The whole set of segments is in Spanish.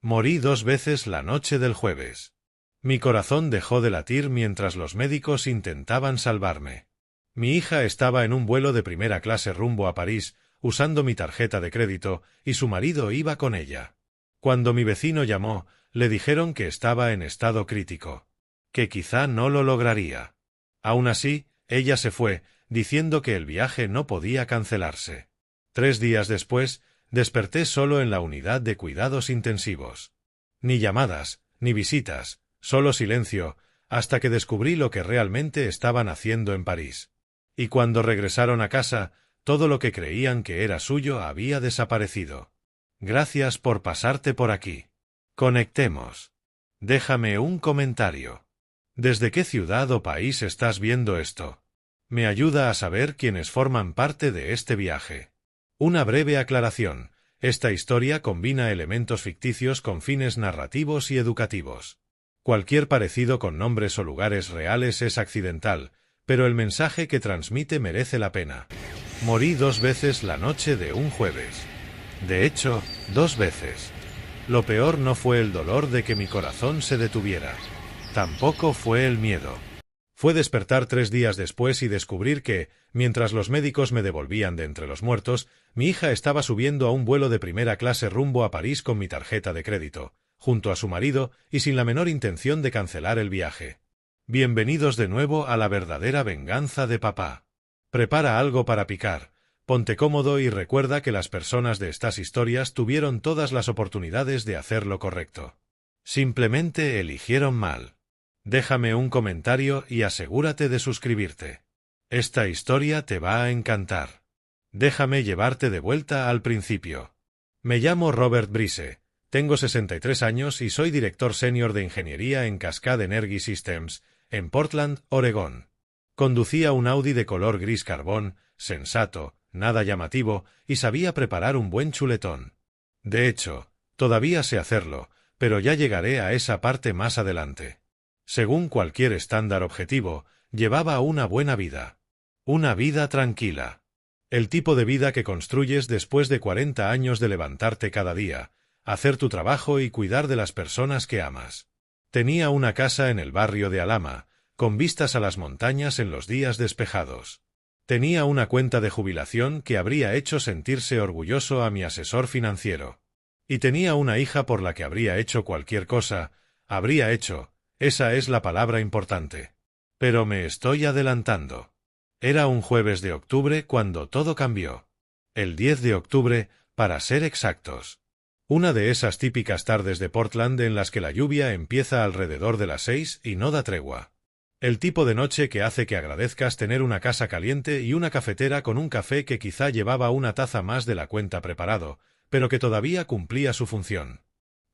Morí 2 veces la noche del jueves. Mi corazón dejó de latir mientras los médicos intentaban salvarme. Mi hija estaba en un vuelo de primera clase rumbo a París, usando mi tarjeta de crédito, y su marido iba con ella. Cuando mi vecino llamó, le dijeron que estaba en estado crítico, que quizá no lo lograría. Aún así, ella se fue, diciendo que el viaje no podía cancelarse. 3 días después, desperté solo en la unidad de cuidados intensivos. Ni llamadas, ni visitas, solo silencio, hasta que descubrí lo que realmente estaban haciendo en París. Y cuando regresaron a casa, todo lo que creían que era suyo había desaparecido. Gracias por pasarte por aquí. Conectemos. Déjame un comentario. ¿Desde qué ciudad o país estás viendo esto? Me ayuda a saber quiénes forman parte de este viaje. Una breve aclaración. Esta historia combina elementos ficticios con fines narrativos y educativos. Cualquier parecido con nombres o lugares reales es accidental, pero el mensaje que transmite merece la pena. Morí 2 veces la noche de un jueves. De hecho, 2 veces. Lo peor no fue el dolor de que mi corazón se detuviera. Tampoco fue el miedo. Fue despertar 3 días después y descubrir que, mientras los médicos me devolvían de entre los muertos, mi hija estaba subiendo a un vuelo de primera clase rumbo a París con mi tarjeta de crédito, junto a su marido y sin la menor intención de cancelar el viaje. Bienvenidos de nuevo a la verdadera venganza de papá. Prepara algo para picar, ponte cómodo y recuerda que las personas de estas historias tuvieron todas las oportunidades de hacer lo correcto. Simplemente eligieron mal. Déjame un comentario y asegúrate de suscribirte. Esta historia te va a encantar. Déjame llevarte de vuelta al principio. Me llamo Robert Brise, tengo 63 años y soy director senior de ingeniería en Cascade Energy Systems, en Portland, Oregón. Conducía un Audi de color gris carbón, sensato, nada llamativo, y sabía preparar un buen chuletón. De hecho, todavía sé hacerlo, pero ya llegaré a esa parte más adelante. Según cualquier estándar objetivo, llevaba una buena vida. Una vida tranquila. El tipo de vida que construyes después de 40 años de levantarte cada día, hacer tu trabajo y cuidar de las personas que amas. Tenía una casa en el barrio de Alhama, con vistas a las montañas en los días despejados. Tenía una cuenta de jubilación que habría hecho sentirse orgulloso a mi asesor financiero. Y tenía una hija por la que habría hecho cualquier cosa, esa es la palabra importante. Pero me estoy adelantando. Era un jueves de octubre cuando todo cambió. El 10 de octubre, para ser exactos. Una de esas típicas tardes de Portland en las que la lluvia empieza alrededor de las 6 y no da tregua. El tipo de noche que hace que agradezcas tener una casa caliente y una cafetera con un café que quizá llevaba una taza más de la cuenta preparado, pero que todavía cumplía su función.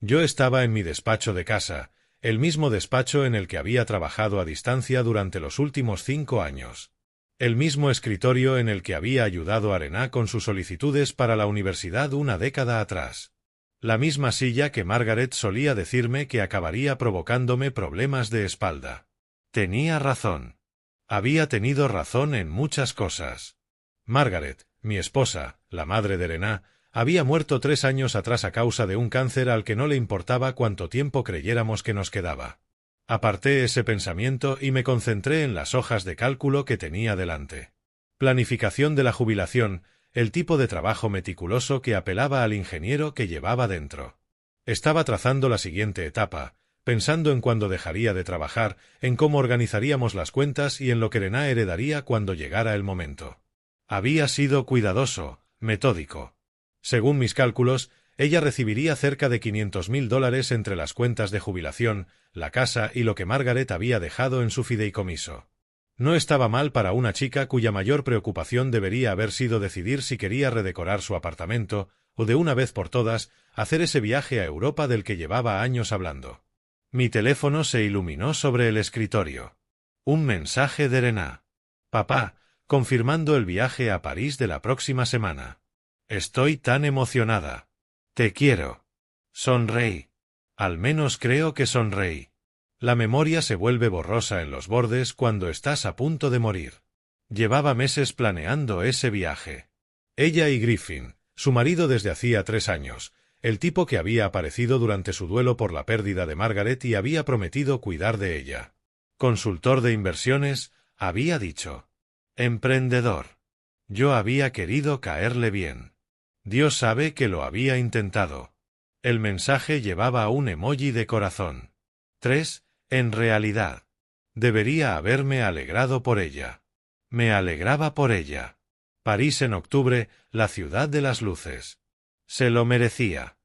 Yo estaba en mi despacho de casa, el mismo despacho en el que había trabajado a distancia durante los últimos 5 años. El mismo escritorio en el que había ayudado a Rená con sus solicitudes para la universidad una década atrás. La misma silla que Margaret solía decirme que acabaría provocándome problemas de espalda. Tenía razón. Había tenido razón en muchas cosas. Margaret, mi esposa, la madre de Rená, había muerto 3 años atrás a causa de un cáncer al que no le importaba cuánto tiempo creyéramos que nos quedaba. Aparté ese pensamiento y me concentré en las hojas de cálculo que tenía delante. Planificación de la jubilación, el tipo de trabajo meticuloso que apelaba al ingeniero que llevaba dentro. Estaba trazando la siguiente etapa, pensando en cuándo dejaría de trabajar, en cómo organizaríamos las cuentas y en lo que Rená heredaría cuando llegara el momento. Había sido cuidadoso, metódico. Según mis cálculos, ella recibiría cerca de $500,000 entre las cuentas de jubilación, la casa y lo que Margaret había dejado en su fideicomiso. No estaba mal para una chica cuya mayor preocupación debería haber sido decidir si quería redecorar su apartamento o de una vez por todas hacer ese viaje a Europa del que llevaba años hablando. Mi teléfono se iluminó sobre el escritorio. Un mensaje de Rená. Papá, confirmando el viaje a París de la próxima semana. Estoy tan emocionada. Te quiero. Sonreí. Al menos creo que sonreí. La memoria se vuelve borrosa en los bordes cuando estás a punto de morir. Llevaba meses planeando ese viaje. Ella y Griffin, su marido desde hacía 3 años, el tipo que había aparecido durante su duelo por la pérdida de Margaret y había prometido cuidar de ella. Consultor de inversiones, había dicho. Emprendedor. Yo había querido caerle bien. Dios sabe que lo había intentado. El mensaje llevaba un emoji de corazón. 3. En realidad. Debería haberme alegrado por ella. Me alegraba por ella. París en octubre, la ciudad de las luces. Se lo merecía.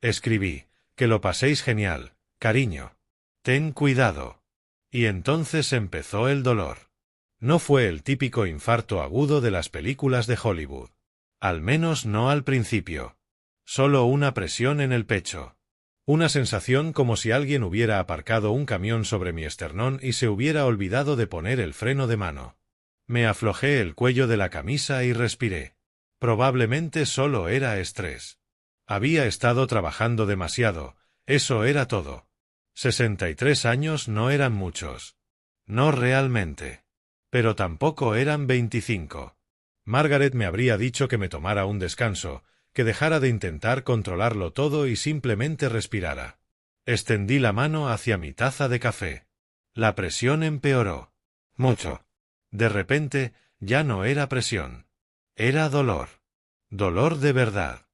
Escribí, que lo paséis genial, cariño. Ten cuidado. Y entonces empezó el dolor. No fue el típico infarto agudo de las películas de Hollywood. Al menos no al principio. Solo una presión en el pecho. Una sensación como si alguien hubiera aparcado un camión sobre mi esternón y se hubiera olvidado de poner el freno de mano. Me aflojé el cuello de la camisa y respiré. Probablemente solo era estrés. Había estado trabajando demasiado, eso era todo. 63 años no eran muchos. No realmente. Pero tampoco eran 25. Margaret me habría dicho que me tomara un descanso, que dejara de intentar controlarlo todo y simplemente respirara. Extendí la mano hacia mi taza de café. La presión empeoró. Mucho. De repente, ya no era presión. Era dolor. Dolor de verdad.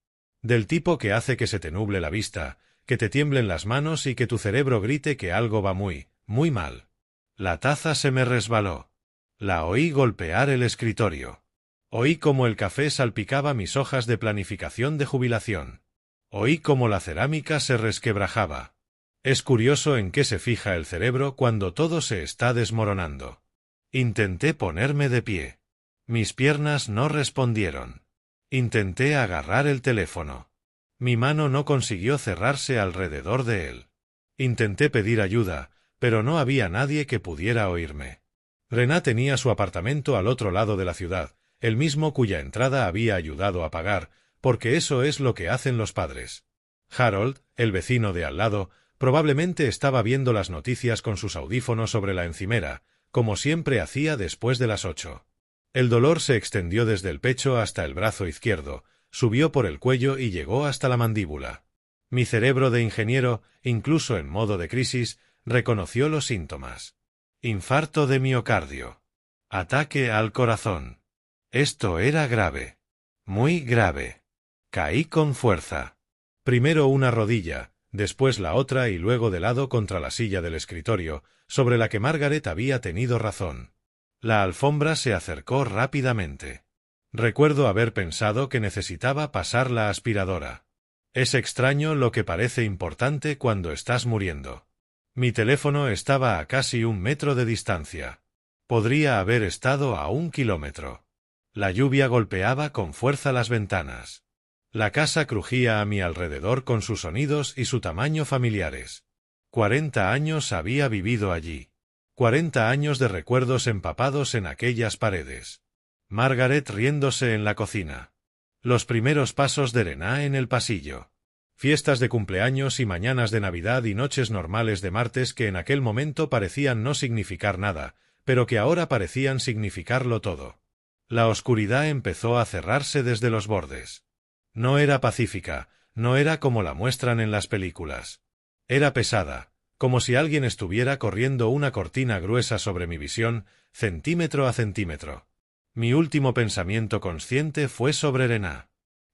Del tipo que hace que se te nuble la vista, que te tiemblen las manos y que tu cerebro grite que algo va muy, muy mal. La taza se me resbaló. La oí golpear el escritorio. Oí cómo el café salpicaba mis hojas de planificación de jubilación. Oí cómo la cerámica se resquebrajaba. Es curioso en qué se fija el cerebro cuando todo se está desmoronando. Intenté ponerme de pie. Mis piernas no respondieron. Intenté agarrar el teléfono. Mi mano no consiguió cerrarse alrededor de él. Intenté pedir ayuda, pero no había nadie que pudiera oírme. Renat tenía su apartamento al otro lado de la ciudad, el mismo cuya entrada había ayudado a pagar, porque eso es lo que hacen los padres. Harold, el vecino de al lado, probablemente estaba viendo las noticias con sus audífonos sobre la encimera, como siempre hacía después de las 8. El dolor se extendió desde el pecho hasta el brazo izquierdo, subió por el cuello y llegó hasta la mandíbula. Mi cerebro de ingeniero, incluso en modo de crisis, reconoció los síntomas. Infarto de miocardio. Ataque al corazón. Esto era grave. Muy grave. Caí con fuerza. Primero una rodilla, después la otra y luego de lado contra la silla del escritorio, sobre la que Margaret había tenido razón. La alfombra se acercó rápidamente. Recuerdo haber pensado que necesitaba pasar la aspiradora. Es extraño lo que parece importante cuando estás muriendo. Mi teléfono estaba a casi 1 metro de distancia. Podría haber estado a 1 kilómetro. La lluvia golpeaba con fuerza las ventanas. La casa crujía a mi alrededor con sus sonidos y su tamaño familiares. 40 años había vivido allí. 40 años de recuerdos empapados en aquellas paredes. Margaret riéndose en la cocina. Los primeros pasos de Renat en el pasillo. Fiestas de cumpleaños y mañanas de Navidad y noches normales de martes que en aquel momento parecían no significar nada, pero que ahora parecían significarlo todo. La oscuridad empezó a cerrarse desde los bordes. No era pacífica, no era como la muestran en las películas. Era pesada, como si alguien estuviera corriendo una cortina gruesa sobre mi visión, centímetro a centímetro. Mi último pensamiento consciente fue sobre Renat.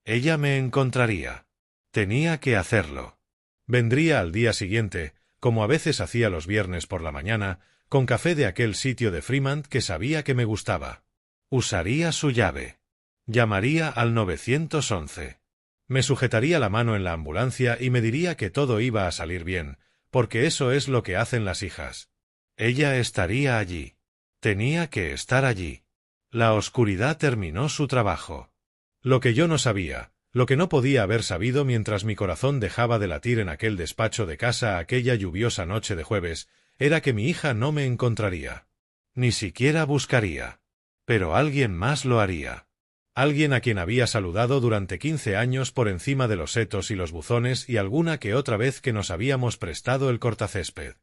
Ella me encontraría. Tenía que hacerlo. Vendría al día siguiente, como a veces hacía los viernes por la mañana, con café de aquel sitio de Fremont que sabía que me gustaba. Usaría su llave. Llamaría al 911. Me sujetaría la mano en la ambulancia y me diría que todo iba a salir bien, porque eso es lo que hacen las hijas. Ella estaría allí. Tenía que estar allí. La oscuridad terminó su trabajo. Lo que yo no sabía, lo que no podía haber sabido mientras mi corazón dejaba de latir en aquel despacho de casa aquella lluviosa noche de jueves, era que mi hija no me encontraría. Ni siquiera buscaría. Pero alguien más lo haría. Alguien a quien había saludado durante 15 años por encima de los setos y los buzones y alguna que otra vez que nos habíamos prestado el cortacésped.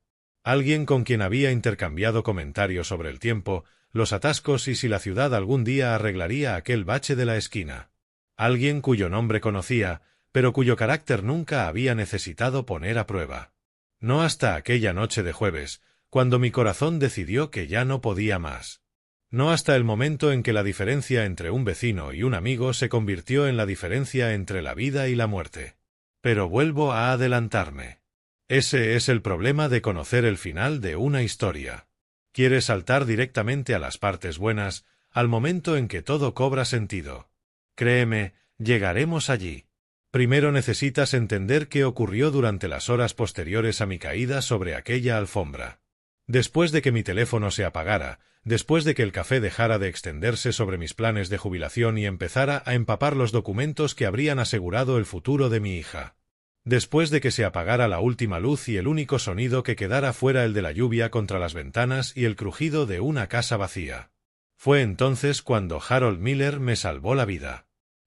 Alguien con quien había intercambiado comentarios sobre el tiempo, los atascos y si la ciudad algún día arreglaría aquel bache de la esquina. Alguien cuyo nombre conocía, pero cuyo carácter nunca había necesitado poner a prueba. No hasta aquella noche de jueves, cuando mi corazón decidió que ya no podía más. No hasta el momento en que la diferencia entre un vecino y un amigo se convirtió en la diferencia entre la vida y la muerte. Pero vuelvo a adelantarme. Ese es el problema de conocer el final de una historia. Quieres saltar directamente a las partes buenas, al momento en que todo cobra sentido. Créeme, llegaremos allí. Primero necesitas entender qué ocurrió durante las horas posteriores a mi caída sobre aquella alfombra. Después de que mi teléfono se apagara, después de que el café dejara de extenderse sobre mis planes de jubilación y empezara a empapar los documentos que habrían asegurado el futuro de mi hija. Después de que se apagara la última luz y el único sonido que quedara fuera el de la lluvia contra las ventanas y el crujido de una casa vacía. Fue entonces cuando Harold Miller me salvó la vida.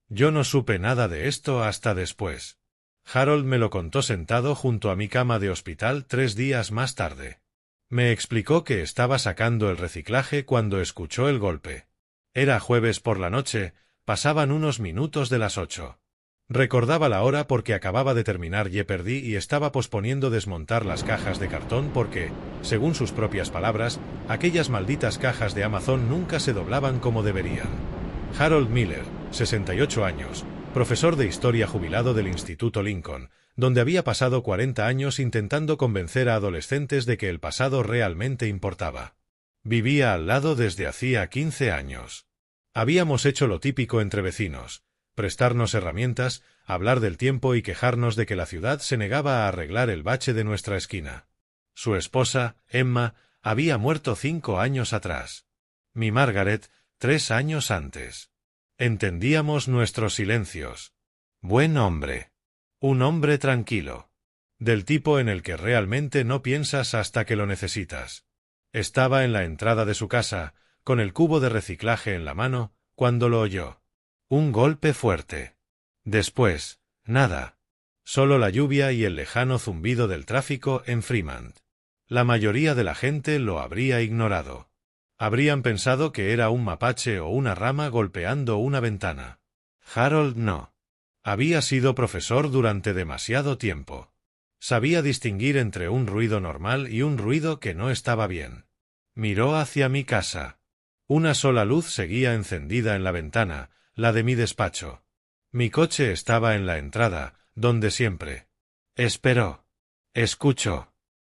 Yo no supe nada de esto hasta después. Harold me lo contó sentado junto a mi cama de hospital 3 días más tarde. Me explicó que estaba sacando el reciclaje cuando escuchó el golpe. Era jueves por la noche, pasaban unos minutos de las 8. Recordaba la hora porque acababa de terminar Jeopardy y estaba posponiendo desmontar las cajas de cartón porque, según sus propias palabras, aquellas malditas cajas de Amazon nunca se doblaban como deberían. Harold Miller, 68 años, profesor de historia jubilado del Instituto Lincoln, donde había pasado 40 años intentando convencer a adolescentes de que el pasado realmente importaba. Vivía al lado desde hacía 15 años. Habíamos hecho lo típico entre vecinos: prestarnos herramientas, hablar del tiempo y quejarnos de que la ciudad se negaba a arreglar el bache de nuestra esquina. Su esposa, Emma, había muerto 5 años atrás. Mi Margaret, 3 años antes. Entendíamos nuestros silencios. Buen hombre. Un hombre tranquilo. Del tipo en el que realmente no piensas hasta que lo necesitas. Estaba en la entrada de su casa, con el cubo de reciclaje en la mano, cuando lo oyó. Un golpe fuerte. Después, nada. Solo la lluvia y el lejano zumbido del tráfico en Fremont. La mayoría de la gente lo habría ignorado. Habrían pensado que era un mapache o una rama golpeando una ventana. Harold no. Había sido profesor durante demasiado tiempo. Sabía distinguir entre un ruido normal y un ruido que no estaba bien. Miró hacia mi casa. Una sola luz seguía encendida en la ventana, la de mi despacho. Mi coche estaba en la entrada, donde siempre. Esperó. Escuchó.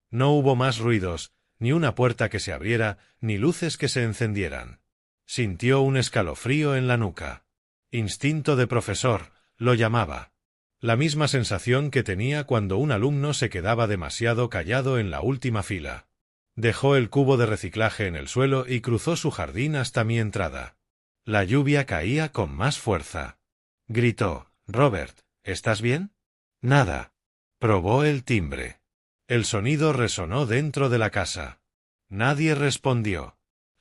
No hubo más ruidos, ni una puerta que se abriera, ni luces que se encendieran. Sintió un escalofrío en la nuca. Instinto de profesor, lo llamaba. La misma sensación que tenía cuando un alumno se quedaba demasiado callado en la última fila. Dejó el cubo de reciclaje en el suelo y cruzó su jardín hasta mi entrada. La lluvia caía con más fuerza. Gritó: «Robert, ¿estás bien?» Nada. Probó el timbre. El sonido resonó dentro de la casa. Nadie respondió.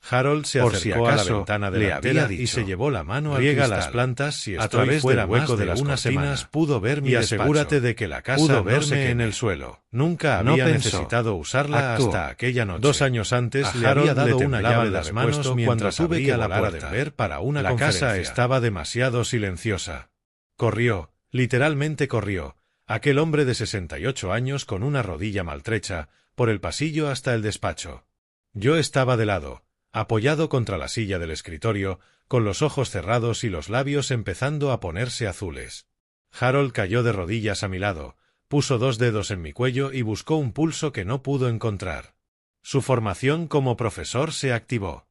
Harold se acercó a la ventana delantera y se llevó la mano al cristal. Riega las plantas si estoy a través del hueco de las cortinas pudo ver mi despacho. Y asegúrate de que la casa pudo verme en el suelo. Nunca había necesitado usarla hasta aquella noche. 2 años antes le había dado una llave de las manos mientras tuve que volar a Denver para una conferencia. La casa estaba demasiado silenciosa. Corrió, literalmente corrió, aquel hombre de 68 años con una rodilla maltrecha, por el pasillo hasta el despacho. Yo estaba de lado, apoyado contra la silla del escritorio, con los ojos cerrados y los labios empezando a ponerse azules. Harold cayó de rodillas a mi lado, puso 2 dedos en mi cuello y buscó un pulso que no pudo encontrar. Su formación como profesor se activó.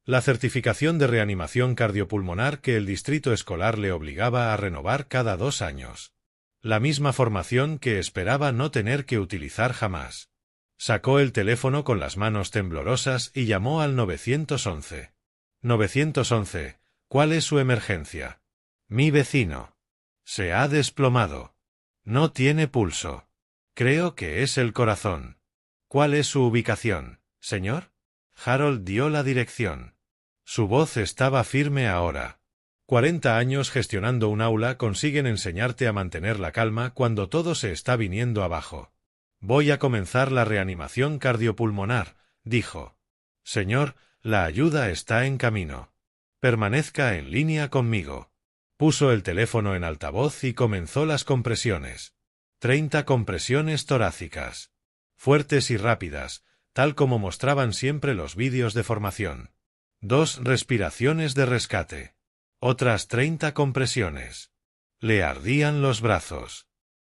La certificación de reanimación cardiopulmonar que el distrito escolar le obligaba a renovar cada 2 años. La misma formación que esperaba no tener que utilizar jamás. Sacó el teléfono con las manos temblorosas y llamó al 911. 911, ¿cuál es su emergencia? Mi vecino. Se ha desplomado. No tiene pulso. Creo que es el corazón. ¿Cuál es su ubicación, señor? Harold dio la dirección. Su voz estaba firme ahora. 40 años gestionando un aula consiguen enseñarte a mantener la calma cuando todo se está viniendo abajo. Voy a comenzar la reanimación cardiopulmonar, dijo. Señor, la ayuda está en camino. Permanezca en línea conmigo. Puso el teléfono en altavoz y comenzó las compresiones. 30 compresiones torácicas. Fuertes y rápidas, tal como mostraban siempre los vídeos de formación. 2 respiraciones de rescate. Otras 30 compresiones. Le ardían los brazos.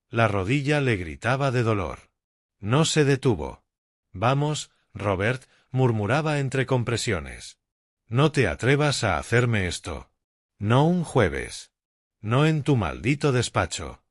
La rodilla le gritaba de dolor. No se detuvo. Vamos, Robert, murmuraba entre compresiones. No te atrevas a hacerme esto. No un jueves. No en tu maldito despacho.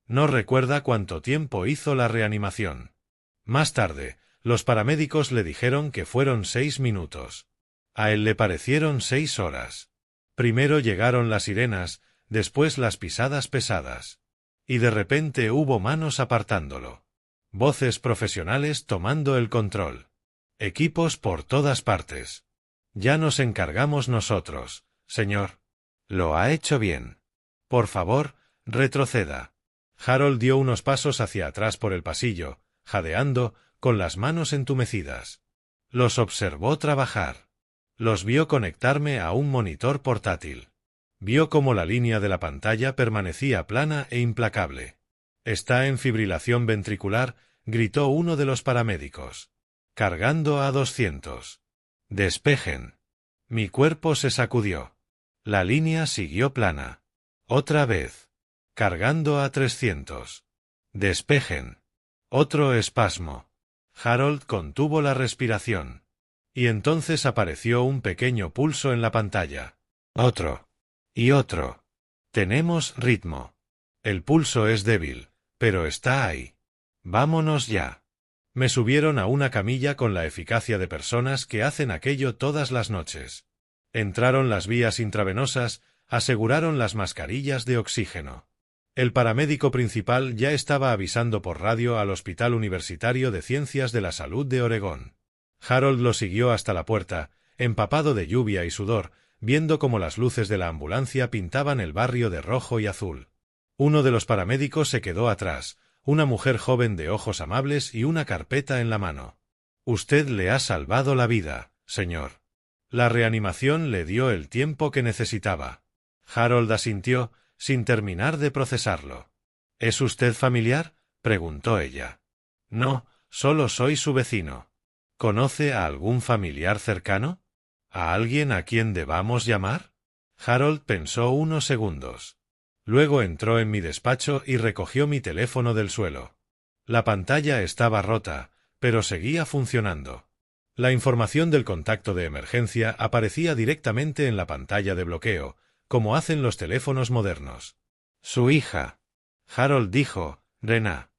No recuerda cuánto tiempo hizo la reanimación. Más tarde, los paramédicos le dijeron que fueron 6 minutos. A él le parecieron 6 horas. Primero llegaron las sirenas, después las pisadas pesadas. Y de repente hubo manos apartándolo. Voces profesionales tomando el control. Equipos por todas partes. Ya nos encargamos nosotros, señor. Lo ha hecho bien. Por favor, retroceda. Harold dio unos pasos hacia atrás por el pasillo, jadeando, con las manos entumecidas. Los observó trabajar. Los vio conectarme a un monitor portátil. Vio cómo la línea de la pantalla permanecía plana e implacable. Está en fibrilación ventricular, gritó uno de los paramédicos. Cargando a 200. Despejen. Mi cuerpo se sacudió. La línea siguió plana. Otra vez. Cargando a 300. Despejen. Otro espasmo. Harold contuvo la respiración. Y entonces apareció un pequeño pulso en la pantalla. Otro. Y otro. Tenemos ritmo. El pulso es débil, pero está ahí. Vámonos ya. Me subieron a una camilla con la eficacia de personas que hacen aquello todas las noches. Entraron las vías intravenosas, aseguraron las mascarillas de oxígeno. El paramédico principal ya estaba avisando por radio al Hospital Universitario de Ciencias de la Salud de Oregón. Harold lo siguió hasta la puerta, empapado de lluvia y sudor, viendo cómo las luces de la ambulancia pintaban el barrio de rojo y azul. Uno de los paramédicos se quedó atrás, una mujer joven de ojos amables y una carpeta en la mano. Usted le ha salvado la vida, señor. La reanimación le dio el tiempo que necesitaba. Harold asintió, sin terminar de procesarlo. ¿Es usted familiar?, preguntó ella. No, solo soy su vecino. ¿Conoce a algún familiar cercano? ¿A alguien a quien debamos llamar? Harold pensó unos segundos. Luego entró en mi despacho y recogió mi teléfono del suelo. La pantalla estaba rota, pero seguía funcionando. La información del contacto de emergencia aparecía directamente en la pantalla de bloqueo, como hacen los teléfonos modernos. Su hija. Harold dijo, Rena.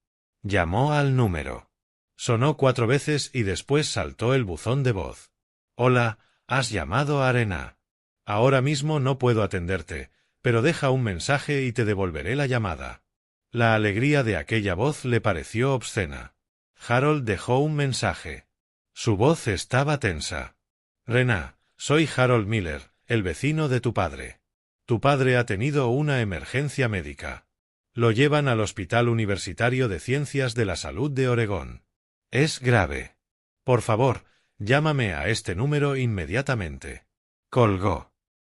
Llamó al número. Sonó 4 veces y después saltó el buzón de voz. Hola, has llamado a Rena. Ahora mismo no puedo atenderte, pero deja un mensaje y te devolveré la llamada. La alegría de aquella voz le pareció obscena. Harold dejó un mensaje. Su voz estaba tensa. Rena, soy Harold Miller, el vecino de tu padre. Tu padre ha tenido una emergencia médica. Lo llevan al Hospital Universitario de Ciencias de la Salud de Oregón. Es grave. Por favor, llámame a este número inmediatamente. Colgó.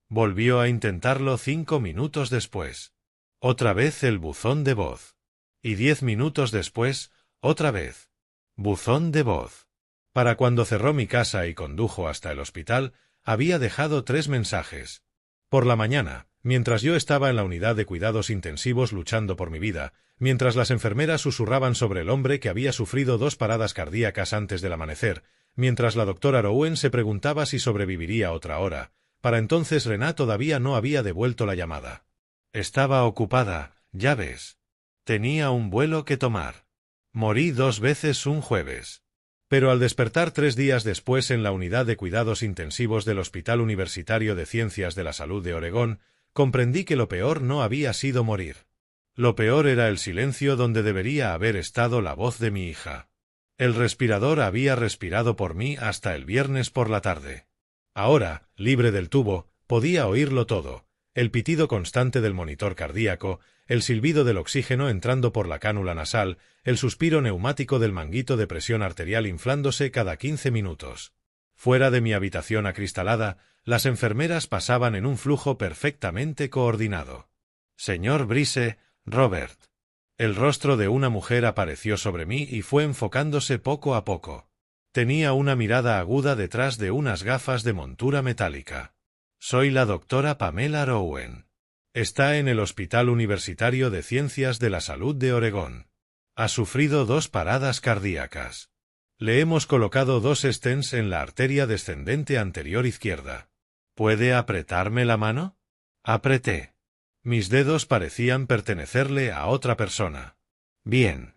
Volvió a intentarlo 5 minutos después. Otra vez el buzón de voz. Y 10 minutos después, otra vez. Buzón de voz. Para cuando cerró mi casa y condujo hasta el hospital, había dejado 3 mensajes. Por la mañana, mientras yo estaba en la unidad de cuidados intensivos luchando por mi vida, mientras las enfermeras susurraban sobre el hombre que había sufrido 2 paradas cardíacas antes del amanecer, mientras la doctora Rowen se preguntaba si sobreviviría otra hora, para entonces Rena todavía no había devuelto la llamada. Estaba ocupada, ya ves. Tenía un vuelo que tomar. Morí 2 veces un jueves. Pero al despertar 3 días después en la unidad de cuidados intensivos del Hospital Universitario de Ciencias de la Salud de Oregón, comprendí que lo peor no había sido morir. Lo peor era el silencio donde debería haber estado la voz de mi hija. El respirador había respirado por mí hasta el viernes por la tarde. Ahora, libre del tubo, podía oírlo todo: el pitido constante del monitor cardíaco, el silbido del oxígeno entrando por la cánula nasal, el suspiro neumático del manguito de presión arterial inflándose cada 15 minutos. Fuera de mi habitación acristalada, las enfermeras pasaban en un flujo perfectamente coordinado. Señor Brise, Robert. El rostro de una mujer apareció sobre mí y fue enfocándose poco a poco. Tenía una mirada aguda detrás de unas gafas de montura metálica. Soy la doctora Pamela Rowan. Está en el Hospital Universitario de Ciencias de la Salud de Oregón. Ha sufrido 2 paradas cardíacas. Le hemos colocado 2 stents en la arteria descendente anterior izquierda. ¿Puede apretarme la mano? Apreté. Mis dedos parecían pertenecerle a otra persona. Bien.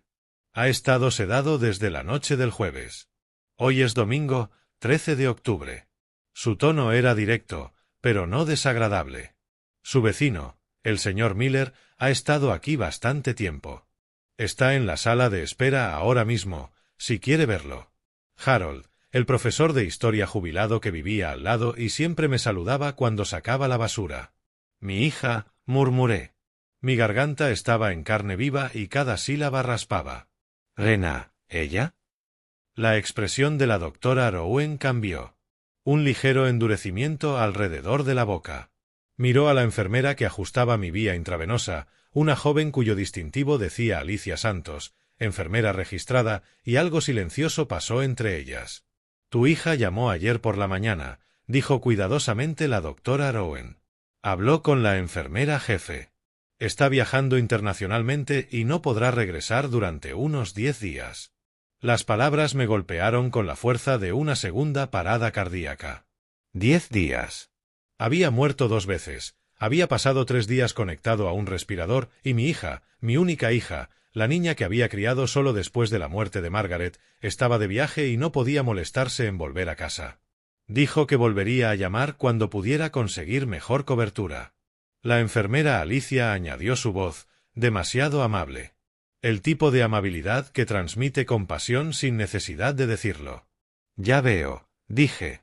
Ha estado sedado desde la noche del jueves. Hoy es domingo, 13 de octubre. Su tono era directo, pero no desagradable. Su vecino, el señor Miller, ha estado aquí bastante tiempo. Está en la sala de espera ahora mismo, si quiere verlo. Harold, el profesor de historia jubilado que vivía al lado y siempre me saludaba cuando sacaba la basura. Mi hija, murmuré. Mi garganta estaba en carne viva y cada sílaba raspaba. Rena, ¿ella? La expresión de la doctora Rowan cambió. Un ligero endurecimiento alrededor de la boca. Miró a la enfermera que ajustaba mi vía intravenosa, una joven cuyo distintivo decía Alicia Santos, enfermera registrada, y algo silencioso pasó entre ellas. Tu hija llamó ayer por la mañana, dijo cuidadosamente la doctora Rowan. Habló con la enfermera jefe. Está viajando internacionalmente y no podrá regresar durante unos 10 días. Las palabras me golpearon con la fuerza de una segunda parada cardíaca. 10 días. Había muerto 2 veces. Había pasado 3 días conectado a un respirador y mi hija, mi única hija, la niña que había criado solo después de la muerte de Margaret, estaba de viaje y no podía molestarse en volver a casa. Dijo que volvería a llamar cuando pudiera conseguir mejor cobertura. La enfermera Alicia añadió su voz, demasiado amable. El tipo de amabilidad que transmite compasión sin necesidad de decirlo. Ya veo, dije.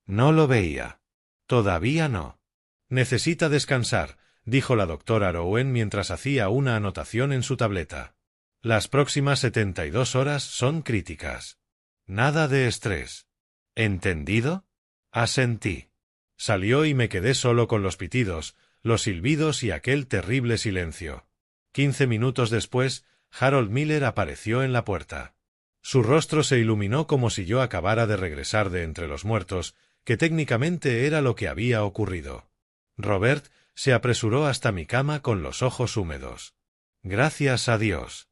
No lo veía. Todavía no. Necesita descansar, dijo la doctora Rowan mientras hacía una anotación en su tableta. Las próximas 72 horas son críticas. Nada de estrés. ¿Entendido? Asentí. Salió y me quedé solo con los pitidos, los silbidos y aquel terrible silencio. 15 minutos después, Harold Miller apareció en la puerta. Su rostro se iluminó como si yo acabara de regresar de entre los muertos, que técnicamente era lo que había ocurrido. Robert se apresuró hasta mi cama con los ojos húmedos. Gracias a Dios.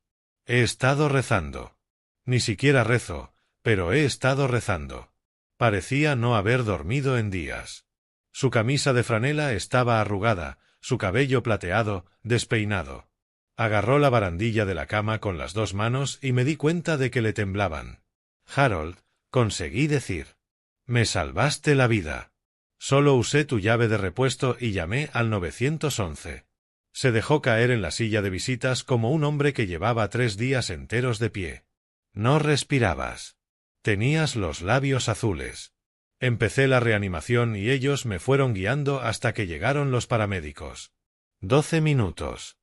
He estado rezando. Ni siquiera rezo, pero he estado rezando. Parecía no haber dormido en días. Su camisa de franela estaba arrugada, su cabello plateado, despeinado. Agarró la barandilla de la cama con las 2 manos y me di cuenta de que le temblaban. Harold, conseguí decir. Me salvaste la vida. Solo usé tu llave de repuesto y llamé al 911. Se dejó caer en la silla de visitas como un hombre que llevaba 3 días enteros de pie. No respirabas. Tenías los labios azules. Empecé la reanimación y ellos me fueron guiando hasta que llegaron los paramédicos. 12 minutos.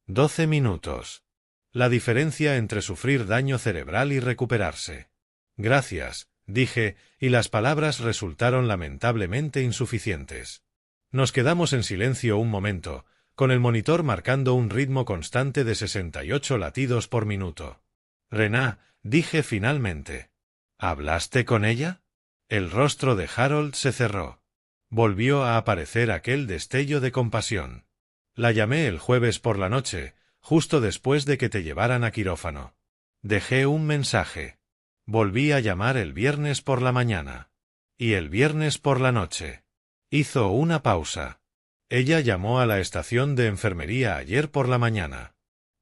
12 minutos. La diferencia entre sufrir daño cerebral y recuperarse. Gracias, dije, y las palabras resultaron lamentablemente insuficientes. Nos quedamos en silencio un momento, con el monitor marcando un ritmo constante de 68 latidos por minuto. Rena, dije finalmente. ¿Hablaste con ella? El rostro de Harold se cerró. Volvió a aparecer aquel destello de compasión. La llamé el jueves por la noche, justo después de que te llevaran a quirófano. Dejé un mensaje. Volví a llamar el viernes por la mañana. Y el viernes por la noche. Hizo una pausa. Ella llamó a la estación de enfermería ayer por la mañana.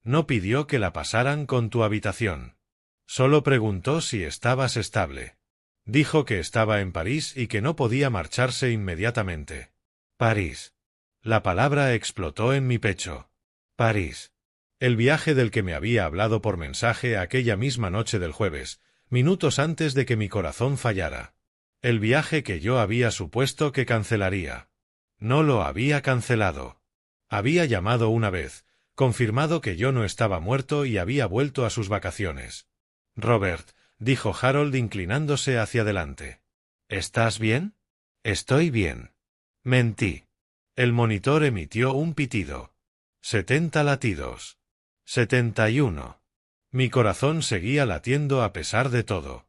No pidió que la pasaran con tu habitación. Solo preguntó si estabas estable. Dijo que estaba en París y que no podía marcharse inmediatamente. París. La palabra explotó en mi pecho. París. El viaje del que me había hablado por mensaje aquella misma noche del jueves, minutos antes de que mi corazón fallara. El viaje que yo había supuesto que cancelaría. No lo había cancelado. Había llamado una vez, confirmado que yo no estaba muerto y había vuelto a sus vacaciones. Robert, dijo Harold inclinándose hacia adelante. ¿Estás bien? Estoy bien. Mentí. El monitor emitió un pitido. 70 latidos. 71. Mi corazón seguía latiendo a pesar de todo.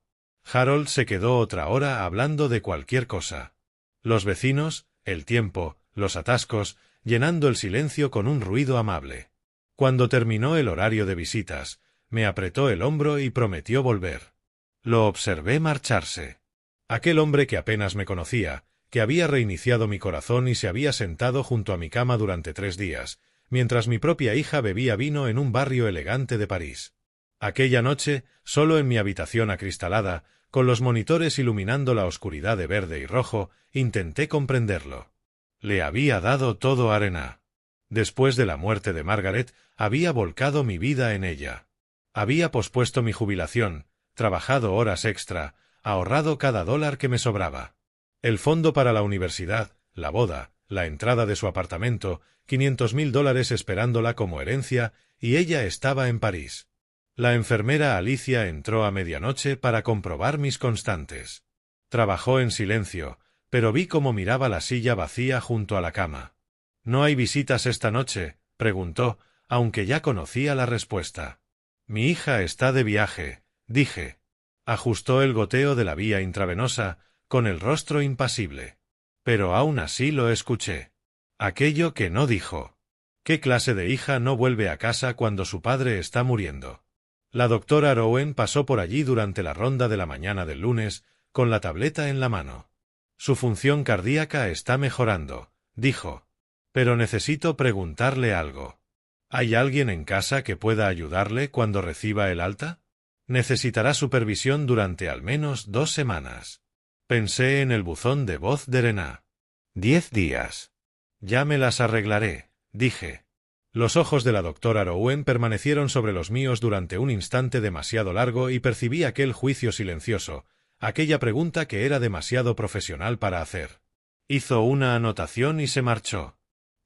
Harold se quedó otra hora hablando de cualquier cosa. Los vecinos, el tiempo, los atascos, llenando el silencio con un ruido amable. Cuando terminó el horario de visitas, me apretó el hombro y prometió volver. Lo observé marcharse. Aquel hombre que apenas me conocía, que había reiniciado mi corazón y se había sentado junto a mi cama durante 3 días, mientras mi propia hija bebía vino en un barrio elegante de París. Aquella noche, solo en mi habitación acristalada, con los monitores iluminando la oscuridad de verde y rojo, intenté comprenderlo. Le había dado todo a Arena. Después de la muerte de Margaret, había volcado mi vida en ella. Había pospuesto mi jubilación, trabajado horas extra, ahorrado cada dólar que me sobraba. El fondo para la universidad, la boda, la entrada de su apartamento, $500,000 esperándola como herencia, y ella estaba en París. La enfermera Alicia entró a medianoche para comprobar mis constantes. Trabajó en silencio, pero vi cómo miraba la silla vacía junto a la cama. «¿No hay visitas esta noche?», preguntó, aunque ya conocía la respuesta. «Mi hija está de viaje», dije. Ajustó el goteo de la vía intravenosa, con el rostro impasible. Pero aún así lo escuché. Aquello que no dijo. ¿Qué clase de hija no vuelve a casa cuando su padre está muriendo? La doctora Rowen pasó por allí durante la ronda de la mañana del lunes, con la tableta en la mano. «Su función cardíaca está mejorando», dijo. «Pero necesito preguntarle algo. ¿Hay alguien en casa que pueda ayudarle cuando reciba el alta? Necesitará supervisión durante al menos 2 semanas». Pensé en el buzón de voz de Rená. 10 días. «Ya me las arreglaré», dije. Los ojos de la doctora Rowen permanecieron sobre los míos durante un instante demasiado largo y percibí aquel juicio silencioso, aquella pregunta que era demasiado profesional para hacer. Hizo una anotación y se marchó.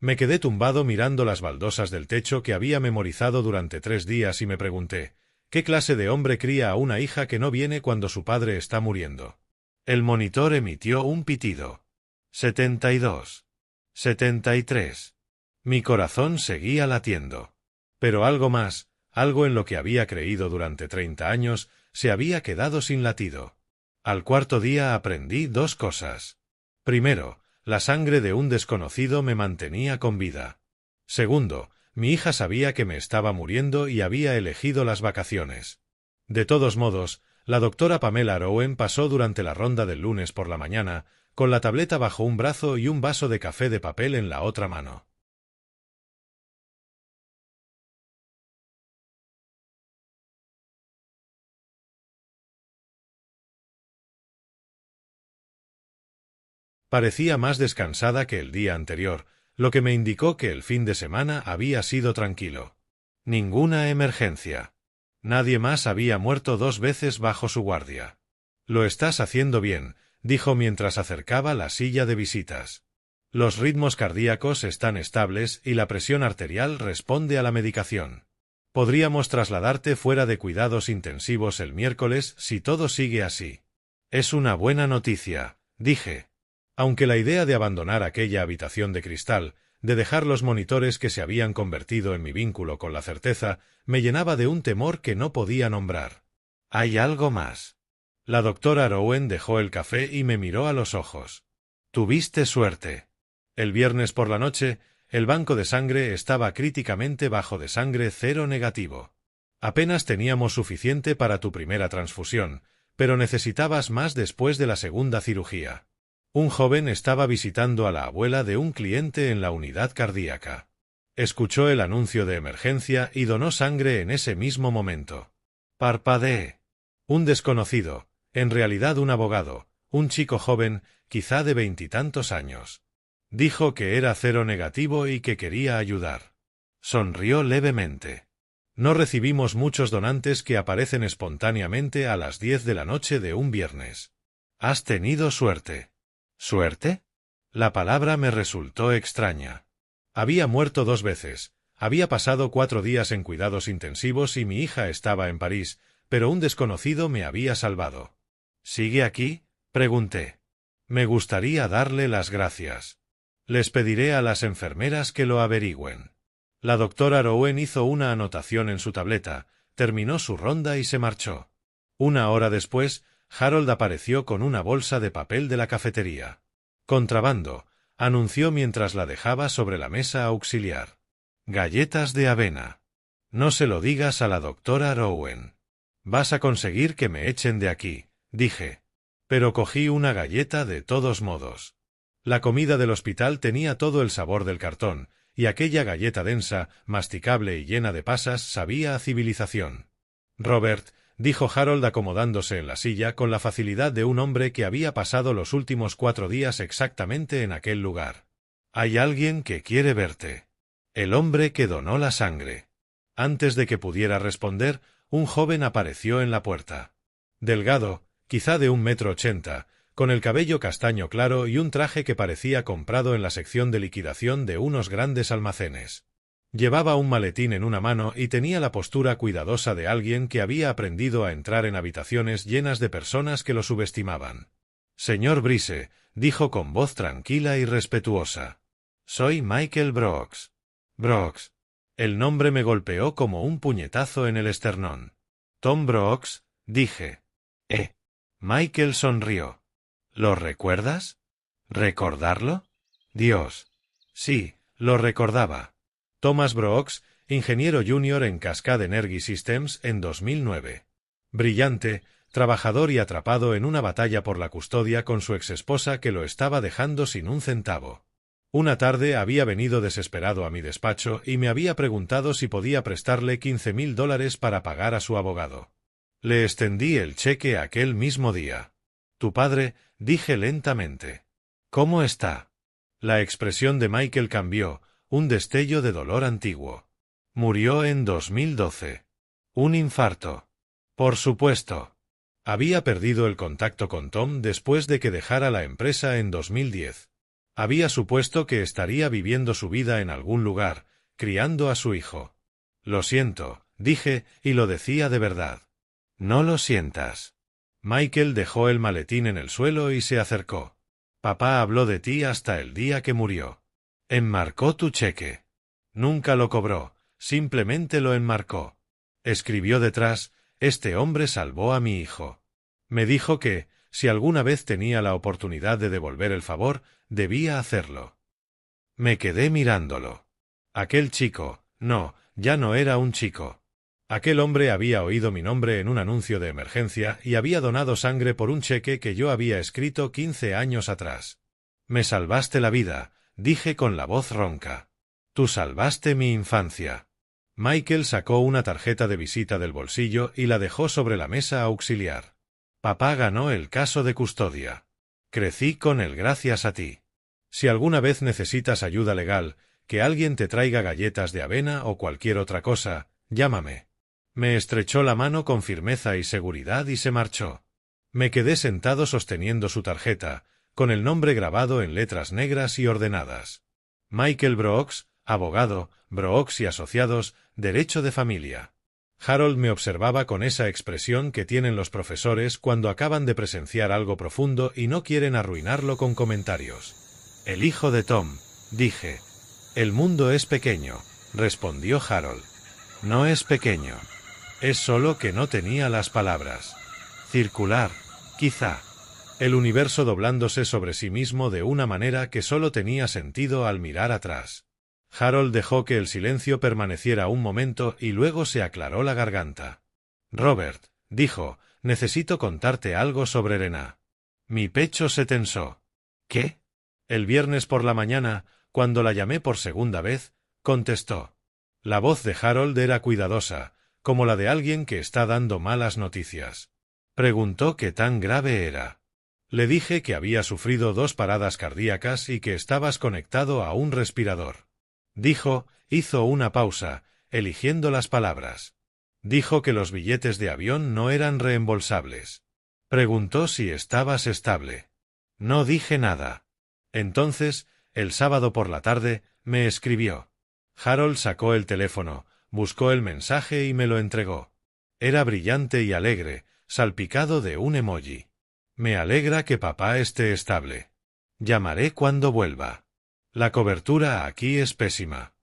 Me quedé tumbado mirando las baldosas del techo que había memorizado durante 3 días y me pregunté, ¿qué clase de hombre cría a una hija que no viene cuando su padre está muriendo? El monitor emitió un pitido. 72. 73. Mi corazón seguía latiendo. Pero algo más, algo en lo que había creído durante 30 años, se había quedado sin latido. Al cuarto día aprendí 2 cosas. Primero, la sangre de un desconocido me mantenía con vida. Segundo, mi hija sabía que me estaba muriendo y había elegido las vacaciones. De todos modos, la doctora Pamela Rowen pasó durante la ronda del lunes por la mañana, con la tableta bajo un brazo y un vaso de café de papel en la otra mano. Parecía más descansada que el día anterior, lo que me indicó que el fin de semana había sido tranquilo. Ninguna emergencia. Nadie más había muerto 2 veces bajo su guardia. «Lo estás haciendo bien», dijo mientras acercaba la silla de visitas. «Los ritmos cardíacos están estables y la presión arterial responde a la medicación. Podríamos trasladarte fuera de cuidados intensivos el miércoles si todo sigue así». «Es una buena noticia», dije. Aunque la idea de abandonar aquella habitación de cristal, de dejar los monitores que se habían convertido en mi vínculo con la certeza, me llenaba de un temor que no podía nombrar. «¿Hay algo más?» La doctora Rowen dejó el café y me miró a los ojos. «Tuviste suerte. El viernes por la noche, el banco de sangre estaba críticamente bajo de sangre 0 negativo. Apenas teníamos suficiente para tu primera transfusión, pero necesitabas más después de la segunda cirugía». Un joven estaba visitando a la abuela de un cliente en la unidad cardíaca. Escuchó el anuncio de emergencia y donó sangre en ese mismo momento. Parpadeé. Un desconocido, en realidad un abogado, un chico joven, quizá de 20 y tantos años. Dijo que era 0 negativo y que quería ayudar. Sonrió levemente. No recibimos muchos donantes que aparecen espontáneamente a las 10 de la noche de un viernes. Has tenido suerte. ¿Suerte? La palabra me resultó extraña. Había muerto 2 veces, había pasado 4 días en cuidados intensivos y mi hija estaba en París, pero un desconocido me había salvado. ¿Sigue aquí?, pregunté. Me gustaría darle las gracias. Les pediré a las enfermeras que lo averigüen. La doctora Rowen hizo una anotación en su tableta, terminó su ronda y se marchó. Una hora después, Harold apareció con una bolsa de papel de la cafetería. Contrabando, anunció mientras la dejaba sobre la mesa auxiliar. Galletas de avena. No se lo digas a la doctora Rowen. Vas a conseguir que me echen de aquí, dije. Pero cogí una galleta de todos modos. La comida del hospital tenía todo el sabor del cartón, y aquella galleta densa, masticable y llena de pasas sabía a civilización. Robert, dijo Harold acomodándose en la silla con la facilidad de un hombre que había pasado los últimos 4 días exactamente en aquel lugar. Hay alguien que quiere verte. El hombre que donó la sangre. Antes de que pudiera responder, un joven apareció en la puerta. Delgado, quizá de 1,80 m, con el cabello castaño claro y un traje que parecía comprado en la sección de liquidación de unos grandes almacenes. Llevaba un maletín en una mano y tenía la postura cuidadosa de alguien que había aprendido a entrar en habitaciones llenas de personas que lo subestimaban. Señor Brise, dijo con voz tranquila y respetuosa. Soy Michael Brooks. Brooks. El nombre me golpeó como un puñetazo en el esternón. Tom Brooks, dije. Michael sonrió. ¿Lo recuerdas? ¿Recordarlo? Dios. Sí, lo recordaba. Thomas Brooks, ingeniero junior en Cascade Energy Systems en 2009. Brillante, trabajador y atrapado en una batalla por la custodia con su exesposa que lo estaba dejando sin un centavo. Una tarde había venido desesperado a mi despacho y me había preguntado si podía prestarle $15,000 para pagar a su abogado. Le extendí el cheque aquel mismo día. Tu padre, dije lentamente. ¿Cómo está? La expresión de Michael cambió, un destello de dolor antiguo. Murió en 2012. Un infarto. Por supuesto. Había perdido el contacto con Tom después de que dejara la empresa en 2010. Había supuesto que estaría viviendo su vida en algún lugar, criando a su hijo. Lo siento, dije, y lo decía de verdad. No lo sientas. Michael dejó el maletín en el suelo y se acercó. Papá habló de ti hasta el día que murió. Enmarcó tu cheque. Nunca lo cobró, simplemente lo enmarcó. Escribió detrás, este hombre salvó a mi hijo. Me dijo que, si alguna vez tenía la oportunidad de devolver el favor, debía hacerlo. Me quedé mirándolo. Aquel chico, no, ya no era un chico. Aquel hombre había oído mi nombre en un anuncio de emergencia y había donado sangre por un cheque que yo había escrito 15 años atrás. Me salvaste la vida, dije con la voz ronca. Tú salvaste mi infancia. Michael sacó una tarjeta de visita del bolsillo y la dejó sobre la mesa auxiliar. Papá ganó el caso de custodia. Crecí con él gracias a ti. Si alguna vez necesitas ayuda legal, que alguien te traiga galletas de avena o cualquier otra cosa, llámame. Me estrechó la mano con firmeza y seguridad y se marchó. Me quedé sentado sosteniendo su tarjeta, con el nombre grabado en letras negras y ordenadas. Michael Brooks, abogado, Brooks y Asociados, Derecho de Familia. Harold me observaba con esa expresión que tienen los profesores cuando acaban de presenciar algo profundo y no quieren arruinarlo con comentarios. El hijo de Tom, dije. El mundo es pequeño, respondió Harold. No es pequeño. Es solo que no tenía las palabras. Circular, quizá. El universo doblándose sobre sí mismo de una manera que solo tenía sentido al mirar atrás. Harold dejó que el silencio permaneciera un momento y luego se aclaró la garganta. Robert, dijo, necesito contarte algo sobre Elena. Mi pecho se tensó. ¿Qué? El viernes por la mañana, cuando la llamé por segunda vez, contestó. La voz de Harold era cuidadosa, como la de alguien que está dando malas noticias. Preguntó qué tan grave era. Le dije que había sufrido 2 paradas cardíacas y que estabas conectado a un respirador. Dijo, hizo una pausa, eligiendo las palabras. Dijo que los billetes de avión no eran reembolsables. Preguntó si estabas estable. No dije nada. Entonces, el sábado por la tarde, me escribió. Harold sacó el teléfono, buscó el mensaje y me lo entregó. Era brillante y alegre, salpicado de un emoji. Me alegra que papá esté estable. Llamaré cuando vuelva. La cobertura aquí es pésima.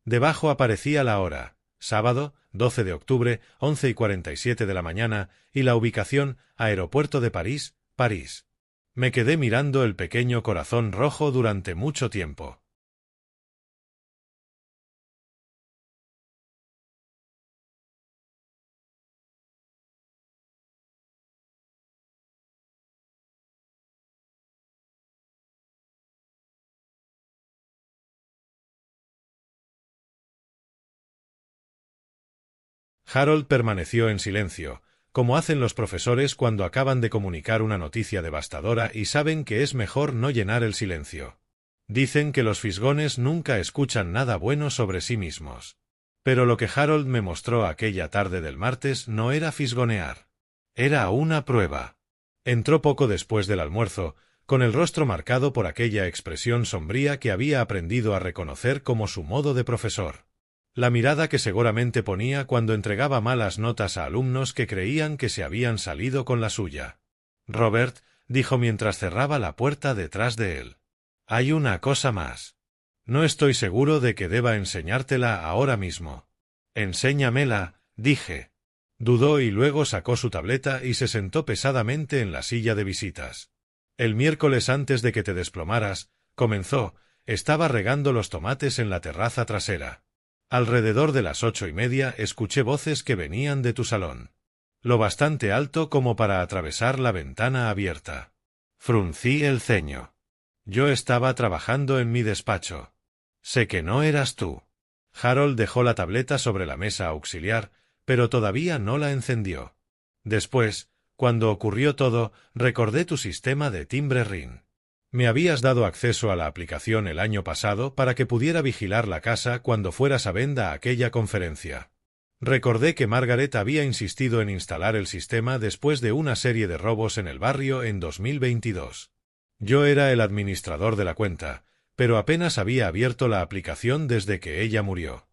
Debajo aparecía la hora, sábado, 12 de octubre, 11:47 de la mañana, y la ubicación, Aeropuerto de París, París. Me quedé mirando el pequeño corazón rojo durante mucho tiempo. Harold permaneció en silencio, como hacen los profesores cuando acaban de comunicar una noticia devastadora y saben que es mejor no llenar el silencio. Dicen que los fisgones nunca escuchan nada bueno sobre sí mismos. Pero lo que Harold me mostró aquella tarde del martes no era fisgonear. Era una prueba. Entró poco después del almuerzo, con el rostro marcado por aquella expresión sombría que había aprendido a reconocer como su modo de profesor. La mirada que seguramente ponía cuando entregaba malas notas a alumnos que creían que se habían salido con la suya. «Robert», dijo mientras cerraba la puerta detrás de él. «Hay una cosa más. No estoy seguro de que deba enseñártela ahora mismo». «Enséñamela», dije. Dudó y luego sacó su tableta y se sentó pesadamente en la silla de visitas. «El miércoles antes de que te desplomaras», comenzó, «estaba regando los tomates en la terraza trasera. Alrededor de las 8:30 escuché voces que venían de tu salón. Lo bastante alto como para atravesar la ventana abierta. Fruncí el ceño. Yo estaba trabajando en mi despacho. Sé que no eras tú». Harold dejó la tableta sobre la mesa auxiliar, pero todavía no la encendió. Después, cuando ocurrió todo, recordé tu sistema de timbre Ring. Me habías dado acceso a la aplicación el año pasado para que pudiera vigilar la casa cuando fueras a Bend a aquella conferencia. Recordé que Margaret había insistido en instalar el sistema después de una serie de robos en el barrio en 2022. Yo era el administrador de la cuenta, pero apenas había abierto la aplicación desde que ella murió.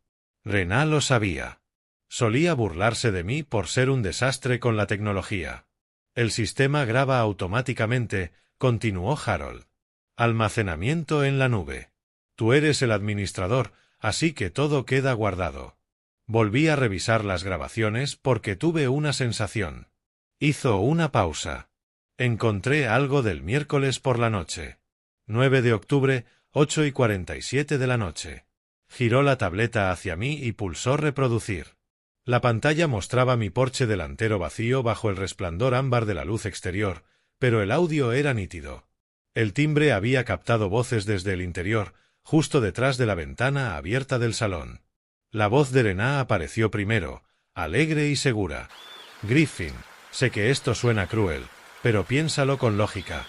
Rená lo sabía. Solía burlarse de mí por ser un desastre con la tecnología. El sistema graba automáticamente, continuó Harold. Almacenamiento en la nube. Tú eres el administrador, así que todo queda guardado. Volví a revisar las grabaciones porque tuve una sensación. Hizo una pausa. Encontré algo del miércoles por la noche. 9 de octubre, 8:47 de la noche. Giró la tableta hacia mí y pulsó reproducir. La pantalla mostraba mi porche delantero vacío bajo el resplandor ámbar de la luz exterior, pero el audio era nítido. El timbre había captado voces desde el interior, justo detrás de la ventana abierta del salón. La voz de Rená apareció primero, alegre y segura. «Griffin, sé que esto suena cruel, pero piénsalo con lógica.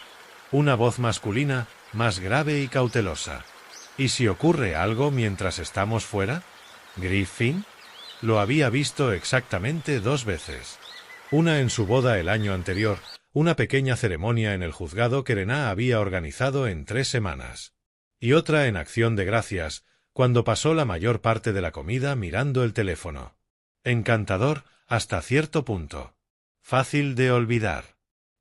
Una voz masculina, más grave y cautelosa. ¿Y si ocurre algo mientras estamos fuera? ¿Griffin?» Lo había visto exactamente 2 veces. Una en su boda el año anterior, una pequeña ceremonia en el juzgado que Rená había organizado en 3 semanas. Y otra en Acción de Gracias, cuando pasó la mayor parte de la comida mirando el teléfono. Encantador, hasta cierto punto. Fácil de olvidar.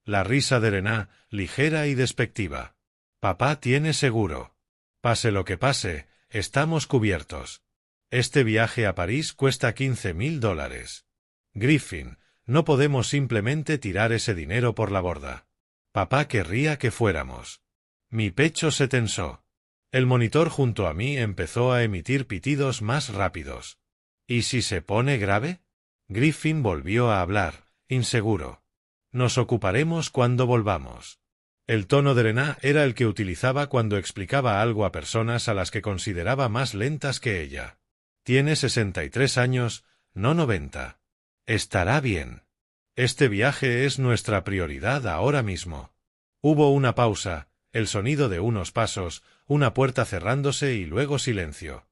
La risa de Rená, ligera y despectiva. «Papá tiene seguro. Pase lo que pase, estamos cubiertos. Este viaje a París cuesta $15,000. Griffin, no podemos simplemente tirar ese dinero por la borda. Papá querría que fuéramos». Mi pecho se tensó. El monitor junto a mí empezó a emitir pitidos más rápidos. «¿Y si se pone grave?» Griffin volvió a hablar, inseguro. «Nos ocuparemos cuando volvamos». El tono de Rená era el que utilizaba cuando explicaba algo a personas a las que consideraba más lentas que ella. «Tiene 63 años, no 90. Estará bien. Este viaje es nuestra prioridad ahora mismo». Hubo una pausa, el sonido de unos pasos, una puerta cerrándose y luego silencio.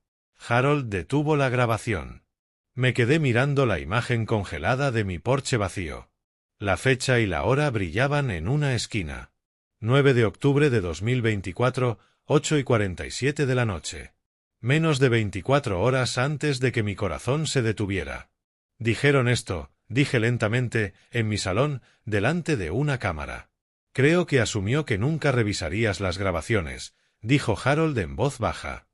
Harold detuvo la grabación. Me quedé mirando la imagen congelada de mi porche vacío. La fecha y la hora brillaban en una esquina. 9 de octubre de 2024, 8:47 de la noche. Menos de 24 horas antes de que mi corazón se detuviera. Dijeron esto, dije lentamente, en mi salón, delante de una cámara. Creo que asumió que nunca revisarías las grabaciones, dijo Harold en voz baja.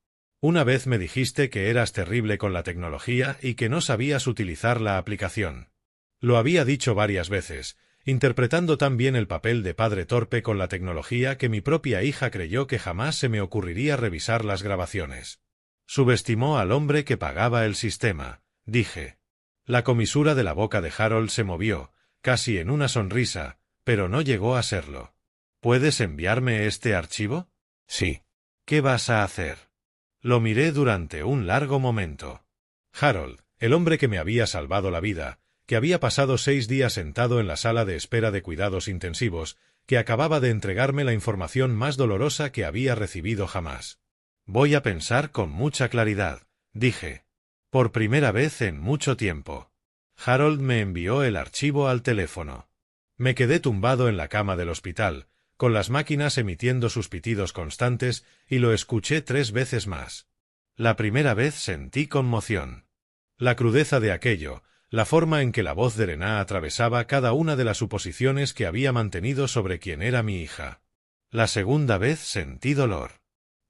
Una vez me dijiste que eras terrible con la tecnología y que no sabías utilizar la aplicación. Lo había dicho varias veces, interpretando tan bien el papel de padre torpe con la tecnología que mi propia hija creyó que jamás se me ocurriría revisar las grabaciones. Subestimó al hombre que pagaba el sistema, dije. La comisura de la boca de Harold se movió, casi en una sonrisa, pero no llegó a serlo. ¿Puedes enviarme este archivo? Sí. ¿Qué vas a hacer? Lo miré durante un largo momento. Harold, el hombre que me había salvado la vida, que había pasado 6 días sentado en la sala de espera de cuidados intensivos, que acababa de entregarme la información más dolorosa que había recibido jamás. Voy a pensar con mucha claridad, dije. Por primera vez en mucho tiempo. Harold me envió el archivo al teléfono. Me quedé tumbado en la cama del hospital, con las máquinas emitiendo sus pitidos constantes, y lo escuché 3 veces más. La primera vez sentí conmoción. La crudeza de aquello, la forma en que la voz de Rená atravesaba cada una de las suposiciones que había mantenido sobre quién era mi hija. La segunda vez sentí dolor.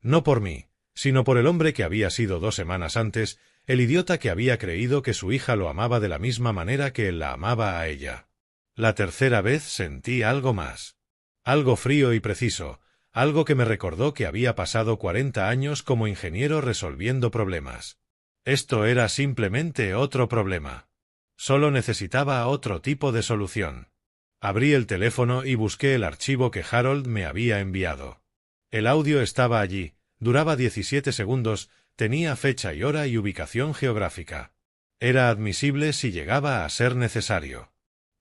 No por mí, sino por el hombre que había sido 2 semanas antes, el idiota que había creído que su hija lo amaba de la misma manera que él la amaba a ella. La tercera vez sentí algo más. Algo frío y preciso, algo que me recordó que había pasado 40 años como ingeniero resolviendo problemas. Esto era simplemente otro problema. Solo necesitaba otro tipo de solución. Abrí el teléfono y busqué el archivo que Harold me había enviado. El audio estaba allí, duraba 17 segundos, tenía fecha y hora y ubicación geográfica. Era admisible si llegaba a ser necesario.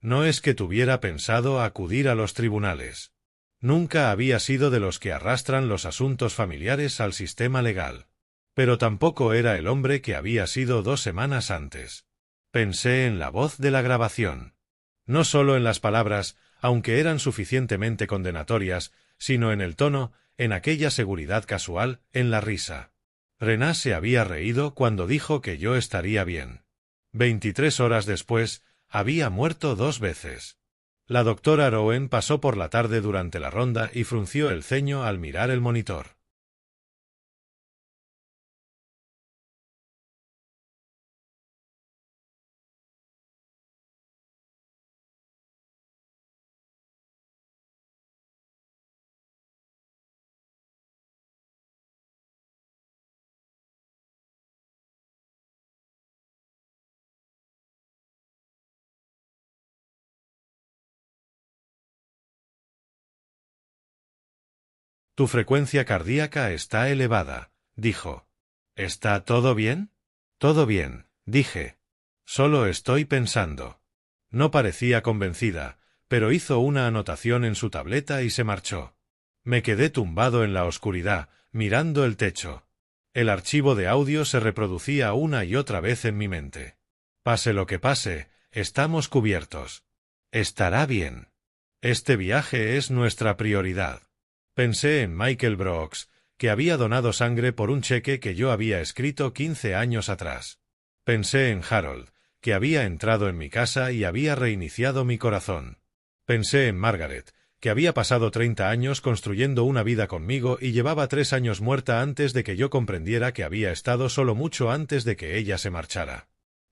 No es que tuviera pensado acudir a los tribunales. Nunca había sido de los que arrastran los asuntos familiares al sistema legal. Pero tampoco era el hombre que había sido 2 semanas antes. Pensé en la voz de la grabación. No solo en las palabras, aunque eran suficientemente condenatorias, sino en el tono, en aquella seguridad casual, en la risa. Rená se había reído cuando dijo que yo estaría bien. 23 horas después, había muerto 2 veces. La doctora Rowen pasó por la tarde durante la ronda y frunció el ceño al mirar el monitor. Tu frecuencia cardíaca está elevada, dijo. ¿Está todo bien? Todo bien, dije. Solo estoy pensando. No parecía convencida, pero hizo una anotación en su tableta y se marchó. Me quedé tumbado en la oscuridad, mirando el techo. El archivo de audio se reproducía una y otra vez en mi mente. Pase lo que pase, estamos cubiertos. Estará bien. Este viaje es nuestra prioridad. Pensé en Michael Brooks, que había donado sangre por un cheque que yo había escrito 15 años atrás. Pensé en Harold, que había entrado en mi casa y había reiniciado mi corazón. Pensé en Margaret, que había pasado 30 años construyendo una vida conmigo y llevaba 3 años muerta antes de que yo comprendiera que había estado solo mucho antes de que ella se marchara.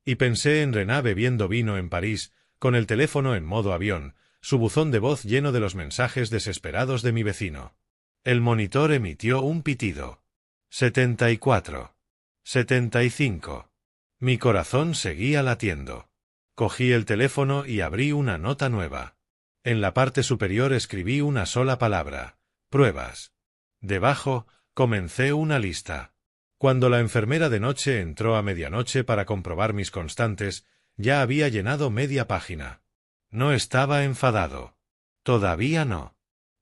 Y pensé en Rená bebiendo vino en París, con el teléfono en modo avión, su buzón de voz lleno de los mensajes desesperados de mi vecino. El monitor emitió un pitido. 74. 75. Mi corazón seguía latiendo. Cogí el teléfono y abrí una nota nueva. En la parte superior escribí una sola palabra: pruebas. Debajo, comencé una lista. Cuando la enfermera de noche entró a medianoche para comprobar mis constantes, ya había llenado media página. No estaba enfadado. Todavía no.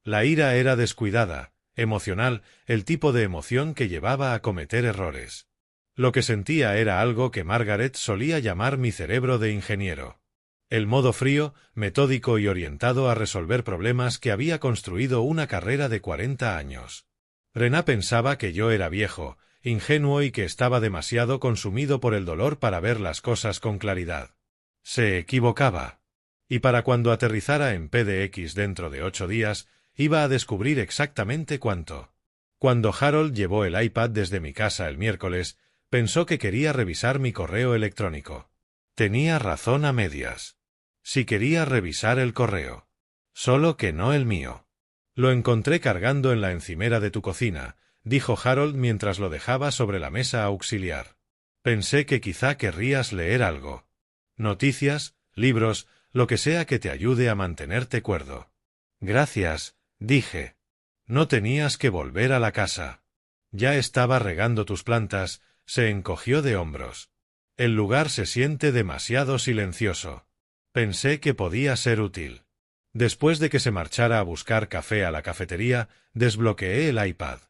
La ira era descuidada, emocional, el tipo de emoción que llevaba a cometer errores. Lo que sentía era algo que Margaret solía llamar mi cerebro de ingeniero. El modo frío, metódico y orientado a resolver problemas que había construido una carrera de 40 años. Rená pensaba que yo era viejo, ingenuo y que estaba demasiado consumido por el dolor para ver las cosas con claridad. Se equivocaba. Y para cuando aterrizara en PDX dentro de 8 días, iba a descubrir exactamente cuánto Cuando Harold llevó el iPad desde mi casa el miércoles, pensó que quería revisar mi correo electrónico. Tenía razón a medias. Sí quería revisar el correo. Solo que no el mío. Lo encontré cargando en la encimera de tu cocina, dijo Harold mientras lo dejaba sobre la mesa auxiliar. Pensé que quizá querrías leer algo. Noticias, libros, lo que sea que te ayude a mantenerte cuerdo. Gracias, dije. No tenías que volver a la casa. Ya estaba regando tus plantas, se encogió de hombros. El lugar se siente demasiado silencioso. Pensé que podía ser útil. Después de que se marchara a buscar café a la cafetería, desbloqueé el iPad.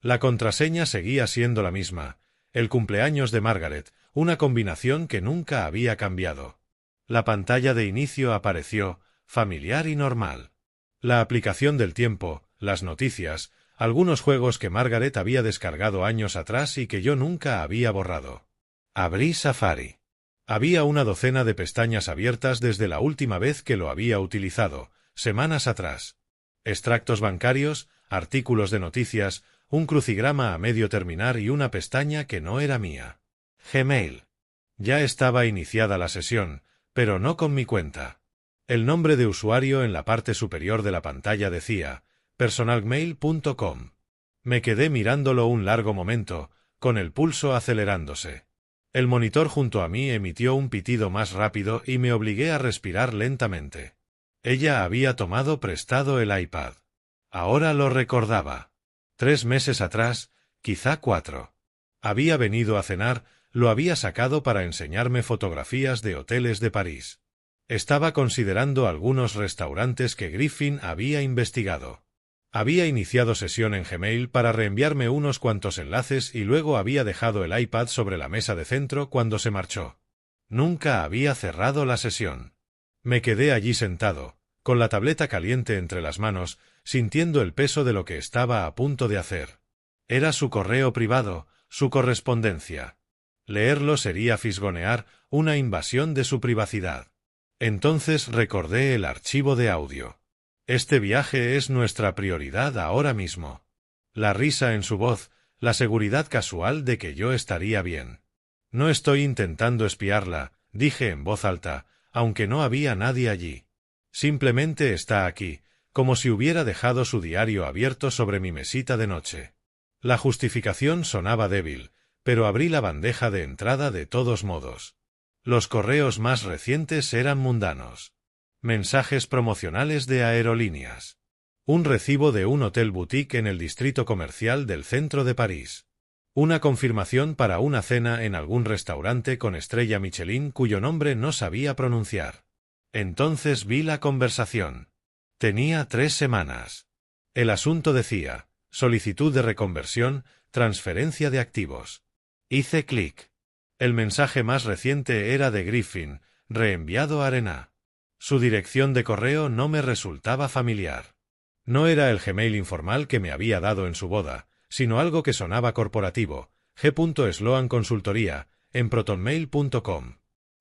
La contraseña seguía siendo la misma, el cumpleaños de Margaret, una combinación que nunca había cambiado. La pantalla de inicio apareció, familiar y normal. La aplicación del tiempo, las noticias, algunos juegos que Margaret había descargado años atrás y que yo nunca había borrado. Abrí Safari. Había una docena de pestañas abiertas desde la última vez que lo había utilizado, semanas atrás. Extractos bancarios, artículos de noticias, un crucigrama a medio terminar y una pestaña que no era mía. Gmail. Ya estaba iniciada la sesión, pero no con mi cuenta. El nombre de usuario en la parte superior de la pantalla decía personalmail.com. Me quedé mirándolo un largo momento, con el pulso acelerándose. El monitor junto a mí emitió un pitido más rápido y me obligué a respirar lentamente. Ella había tomado prestado el iPad. Ahora lo recordaba. 3 meses atrás, quizá 4. Había venido a cenar, lo había sacado para enseñarme fotografías de hoteles de París. Estaba considerando algunos restaurantes que Griffin había investigado. Había iniciado sesión en Gmail para reenviarme unos cuantos enlaces y luego había dejado el iPad sobre la mesa de centro cuando se marchó. Nunca había cerrado la sesión. Me quedé allí sentado, con la tableta caliente entre las manos, sintiendo el peso de lo que estaba a punto de hacer. Era su correo privado, su correspondencia. Leerlo sería fisgonear, una invasión de su privacidad. Entonces recordé el archivo de audio. Este viaje es nuestra prioridad ahora mismo. La risa en su voz, la seguridad casual de que yo estaría bien. No estoy intentando espiarla, dije en voz alta, aunque no había nadie allí. Simplemente está aquí, como si hubiera dejado su diario abierto sobre mi mesita de noche. La justificación sonaba débil, pero abrí la bandeja de entrada de todos modos. Los correos más recientes eran mundanos. Mensajes promocionales de aerolíneas. Un recibo de un hotel boutique en el distrito comercial del centro de París. Una confirmación para una cena en algún restaurante con estrella Michelin cuyo nombre no sabía pronunciar. Entonces vi la conversación. Tenía 3 semanas. El asunto decía, solicitud de reconversión, transferencia de activos. Hice clic. El mensaje más reciente era de Griffin, reenviado a Arena. Su dirección de correo no me resultaba familiar. No era el Gmail informal que me había dado en su boda, sino algo que sonaba corporativo, G. Consultoría, en protonmail.com.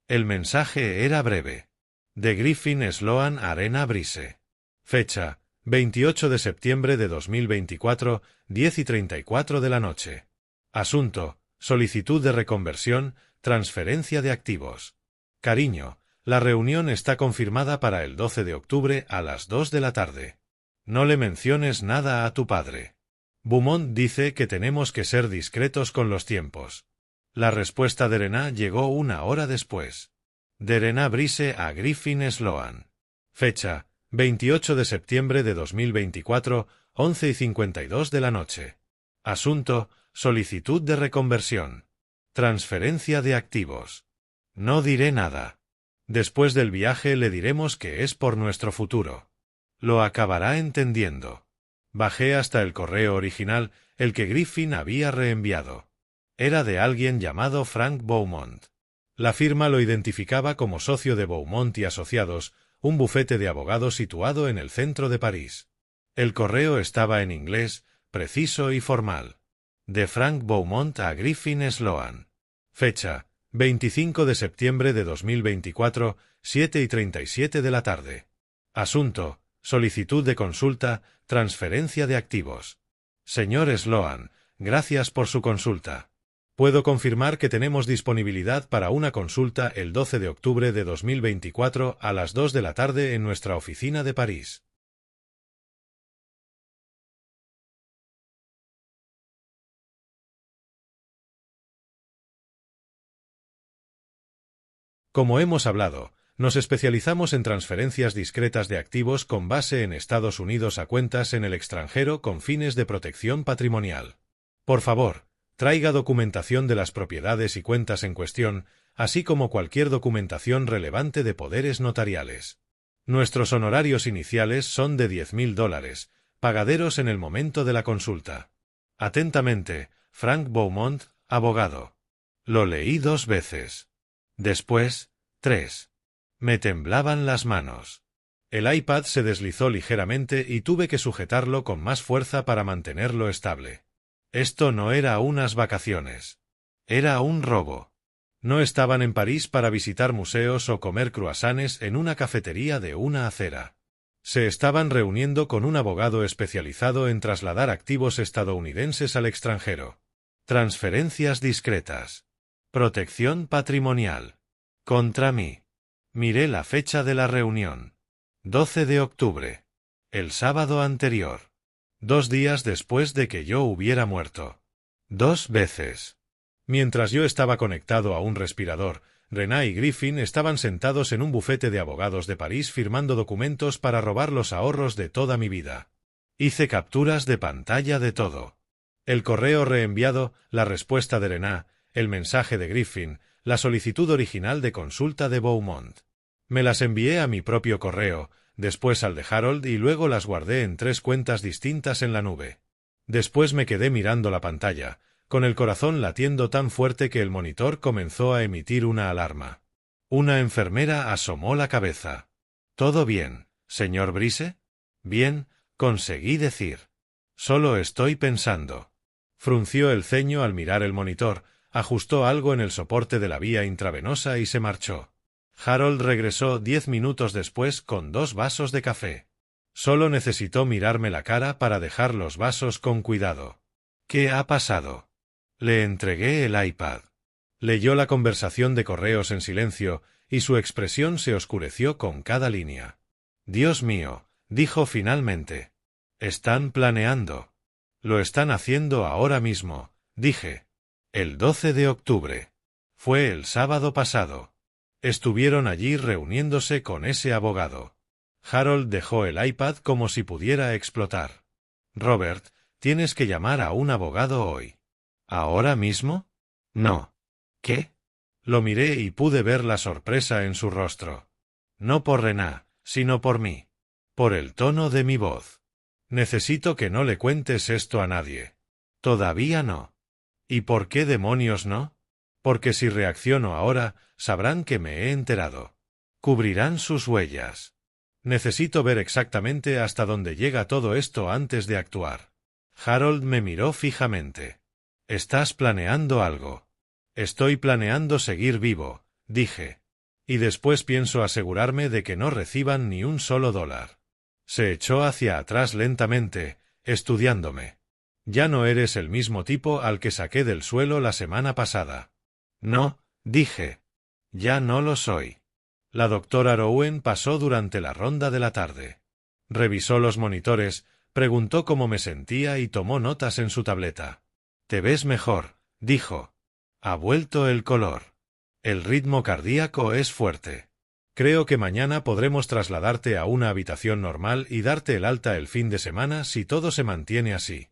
El mensaje era breve. De Griffin Sloan Arena Brise. Fecha, 28 de septiembre de 2024, 10:34 de la noche. Asunto, solicitud de reconversión, transferencia de activos. Cariño, la reunión está confirmada para el 12 de octubre a las 2 de la tarde. No le menciones nada a tu padre. Beaumont dice que tenemos que ser discretos con los tiempos. La respuesta de Arena llegó 1 hora después. De Arena Brise a Griffin Sloan. Fecha, 28 de septiembre de 2024, 11:52 de la noche. Asunto, solicitud de reconversión. Transferencia de activos. No diré nada. Después del viaje le diremos que es por nuestro futuro. Lo acabará entendiendo. Bajé hasta el correo original, el que Griffin había reenviado. Era de alguien llamado Frank Beaumont. La firma lo identificaba como socio de Beaumont y Asociados, un bufete de abogados situado en el centro de París. El correo estaba en inglés, preciso y formal. De Frank Beaumont a Griffin Sloan. Fecha, 25 de septiembre de 2024, 7:37 de la tarde. Asunto, solicitud de consulta, transferencia de activos. Señor Sloan, gracias por su consulta. Puedo confirmar que tenemos disponibilidad para una consulta el 12 de octubre de 2024 a las 2 de la tarde en nuestra oficina de París. Como hemos hablado, nos especializamos en transferencias discretas de activos con base en Estados Unidos a cuentas en el extranjero con fines de protección patrimonial. Por favor, traiga documentación de las propiedades y cuentas en cuestión, así como cualquier documentación relevante de poderes notariales. Nuestros honorarios iniciales son de $10,000, pagaderos en el momento de la consulta. Atentamente, Frank Beaumont, abogado. Lo leí 2 veces. Después, 3. Me temblaban las manos. El iPad se deslizó ligeramente y tuve que sujetarlo con más fuerza para mantenerlo estable. Esto no era unas vacaciones. Era un robo. No estaban en París para visitar museos o comer croissants en una cafetería de una acera. Se estaban reuniendo con un abogado especializado en trasladar activos estadounidenses al extranjero. Transferencias discretas. Protección patrimonial. Contra mí. Miré la fecha de la reunión. 12 de octubre. El sábado anterior. 2 días después de que yo hubiera muerto. 2 veces. Mientras yo estaba conectado a un respirador, Rená y Griffin estaban sentados en un bufete de abogados de París firmando documentos para robar los ahorros de toda mi vida. Hice capturas de pantalla de todo. El correo reenviado, la respuesta de Rená, el mensaje de Griffin, la solicitud original de consulta de Beaumont. Me las envié a mi propio correo, después al de Harold y luego las guardé en 3 cuentas distintas en la nube. Después me quedé mirando la pantalla, con el corazón latiendo tan fuerte que el monitor comenzó a emitir una alarma. Una enfermera asomó la cabeza. ¿Todo bien, señor Brise? Bien, conseguí decir. Solo estoy pensando. Frunció el ceño al mirar el monitor, ajustó algo en el soporte de la vía intravenosa y se marchó. Harold regresó 10 minutos después con 2 vasos de café. Solo necesitó mirarme la cara para dejar los vasos con cuidado. ¿Qué ha pasado? Le entregué el iPad. Leyó la conversación de correos en silencio y su expresión se oscureció con cada línea. Dios mío, dijo finalmente. Están planeando. Lo están haciendo ahora mismo, dije. El 12 de octubre. Fue el sábado pasado. Estuvieron allí reuniéndose con ese abogado. Harold dejó el iPad como si pudiera explotar. Robert, tienes que llamar a un abogado hoy. ¿Ahora mismo? No. ¿Qué? Lo miré y pude ver la sorpresa en su rostro. No por Rená, sino por mí. Por el tono de mi voz. Necesito que no le cuentes esto a nadie. Todavía no. ¿Y por qué demonios no? Porque si reacciono ahora, sabrán que me he enterado. Cubrirán sus huellas. Necesito ver exactamente hasta dónde llega todo esto antes de actuar. Harold me miró fijamente. ¿Estás planeando algo? Estoy planeando seguir vivo, dije. Y después pienso asegurarme de que no reciban ni un solo dólar. Se echó hacia atrás lentamente, estudiándome. Ya no eres el mismo tipo al que saqué del suelo la semana pasada. No, dije. Ya no lo soy. La doctora Rowen pasó durante la ronda de la tarde. Revisó los monitores, preguntó cómo me sentía y tomó notas en su tableta. «Te ves mejor», dijo. «Ha vuelto el color. El ritmo cardíaco es fuerte. Creo que mañana podremos trasladarte a una habitación normal y darte el alta el fin de semana si todo se mantiene así».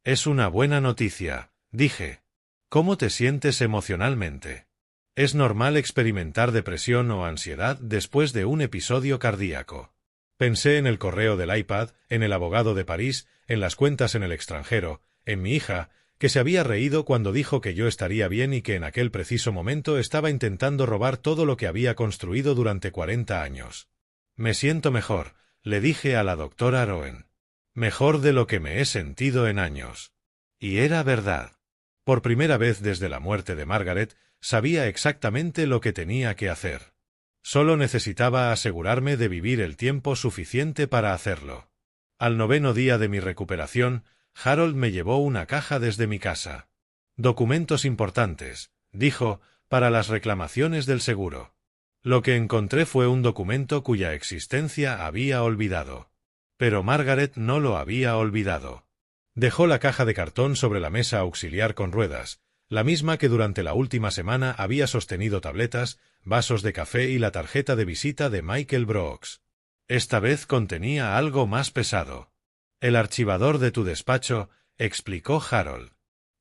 «Es una buena noticia», dije. «¿Cómo te sientes emocionalmente?» «Es normal experimentar depresión o ansiedad después de un episodio cardíaco». Pensé en el correo del iPad, en el abogado de París, en las cuentas en el extranjero, en mi hija, que se había reído cuando dijo que yo estaría bien y que en aquel preciso momento estaba intentando robar todo lo que había construido durante 40 años. «Me siento mejor», le dije a la doctora Rowen. «Mejor de lo que me he sentido en años». Y era verdad. Por primera vez desde la muerte de Margaret, sabía exactamente lo que tenía que hacer. Solo necesitaba asegurarme de vivir el tiempo suficiente para hacerlo. Al 9º día de mi recuperación, Harold me llevó una caja desde mi casa. Documentos importantes, dijo, para las reclamaciones del seguro. Lo que encontré fue un documento cuya existencia había olvidado. Pero Margaret no lo había olvidado. Dejó la caja de cartón sobre la mesa auxiliar con ruedas, la misma que durante la última semana había sostenido tabletas, vasos de café y la tarjeta de visita de Michael Brooks. Esta vez contenía algo más pesado. El archivador de tu despacho, explicó Harold.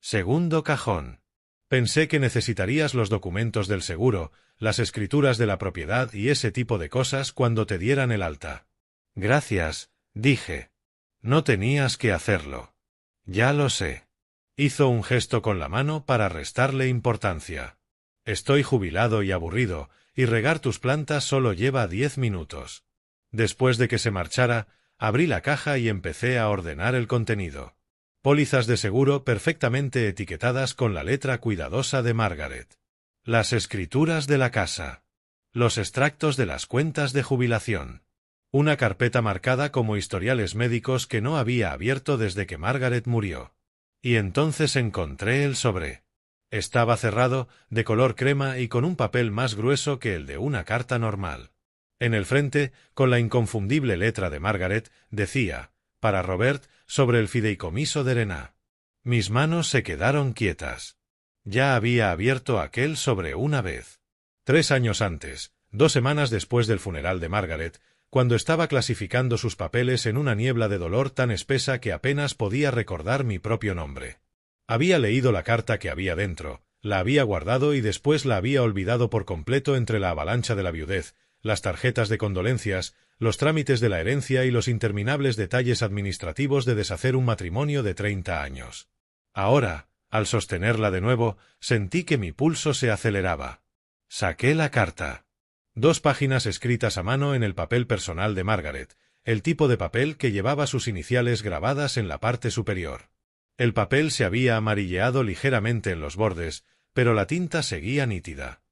Segundo cajón. Pensé que necesitarías los documentos del seguro, las escrituras de la propiedad y ese tipo de cosas cuando te dieran el alta. Gracias, dije. No tenías que hacerlo. Ya lo sé. Hizo un gesto con la mano para restarle importancia. Estoy jubilado y aburrido, y regar tus plantas solo lleva 10 minutos. Después de que se marchara, abrí la caja y empecé a ordenar el contenido. Pólizas de seguro perfectamente etiquetadas con la letra cuidadosa de Margaret. Las escrituras de la casa. Los extractos de las cuentas de jubilación. Una carpeta marcada como historiales médicos que no había abierto desde que Margaret murió. Y entonces encontré el sobre. Estaba cerrado, de color crema y con un papel más grueso que el de una carta normal. En el frente, con la inconfundible letra de Margaret, decía, para Robert, sobre el fideicomiso de Rená. Mis manos se quedaron quietas. Ya había abierto aquel sobre una vez. 3 años antes, 2 semanas después del funeral de Margaret, cuando estaba clasificando sus papeles en una niebla de dolor tan espesa que apenas podía recordar mi propio nombre. Había leído la carta que había dentro, la había guardado y después la había olvidado por completo entre la avalancha de la viudez, las tarjetas de condolencias, los trámites de la herencia y los interminables detalles administrativos de deshacer un matrimonio de 30 años. Ahora, al sostenerla de nuevo, sentí que mi pulso se aceleraba. Saqué la carta. 2 páginas escritas a mano en el papel personal de Margaret, el tipo de papel que llevaba sus iniciales grabadas en la parte superior. El papel se había amarilleado ligeramente en los bordes, pero la tinta seguía nítida.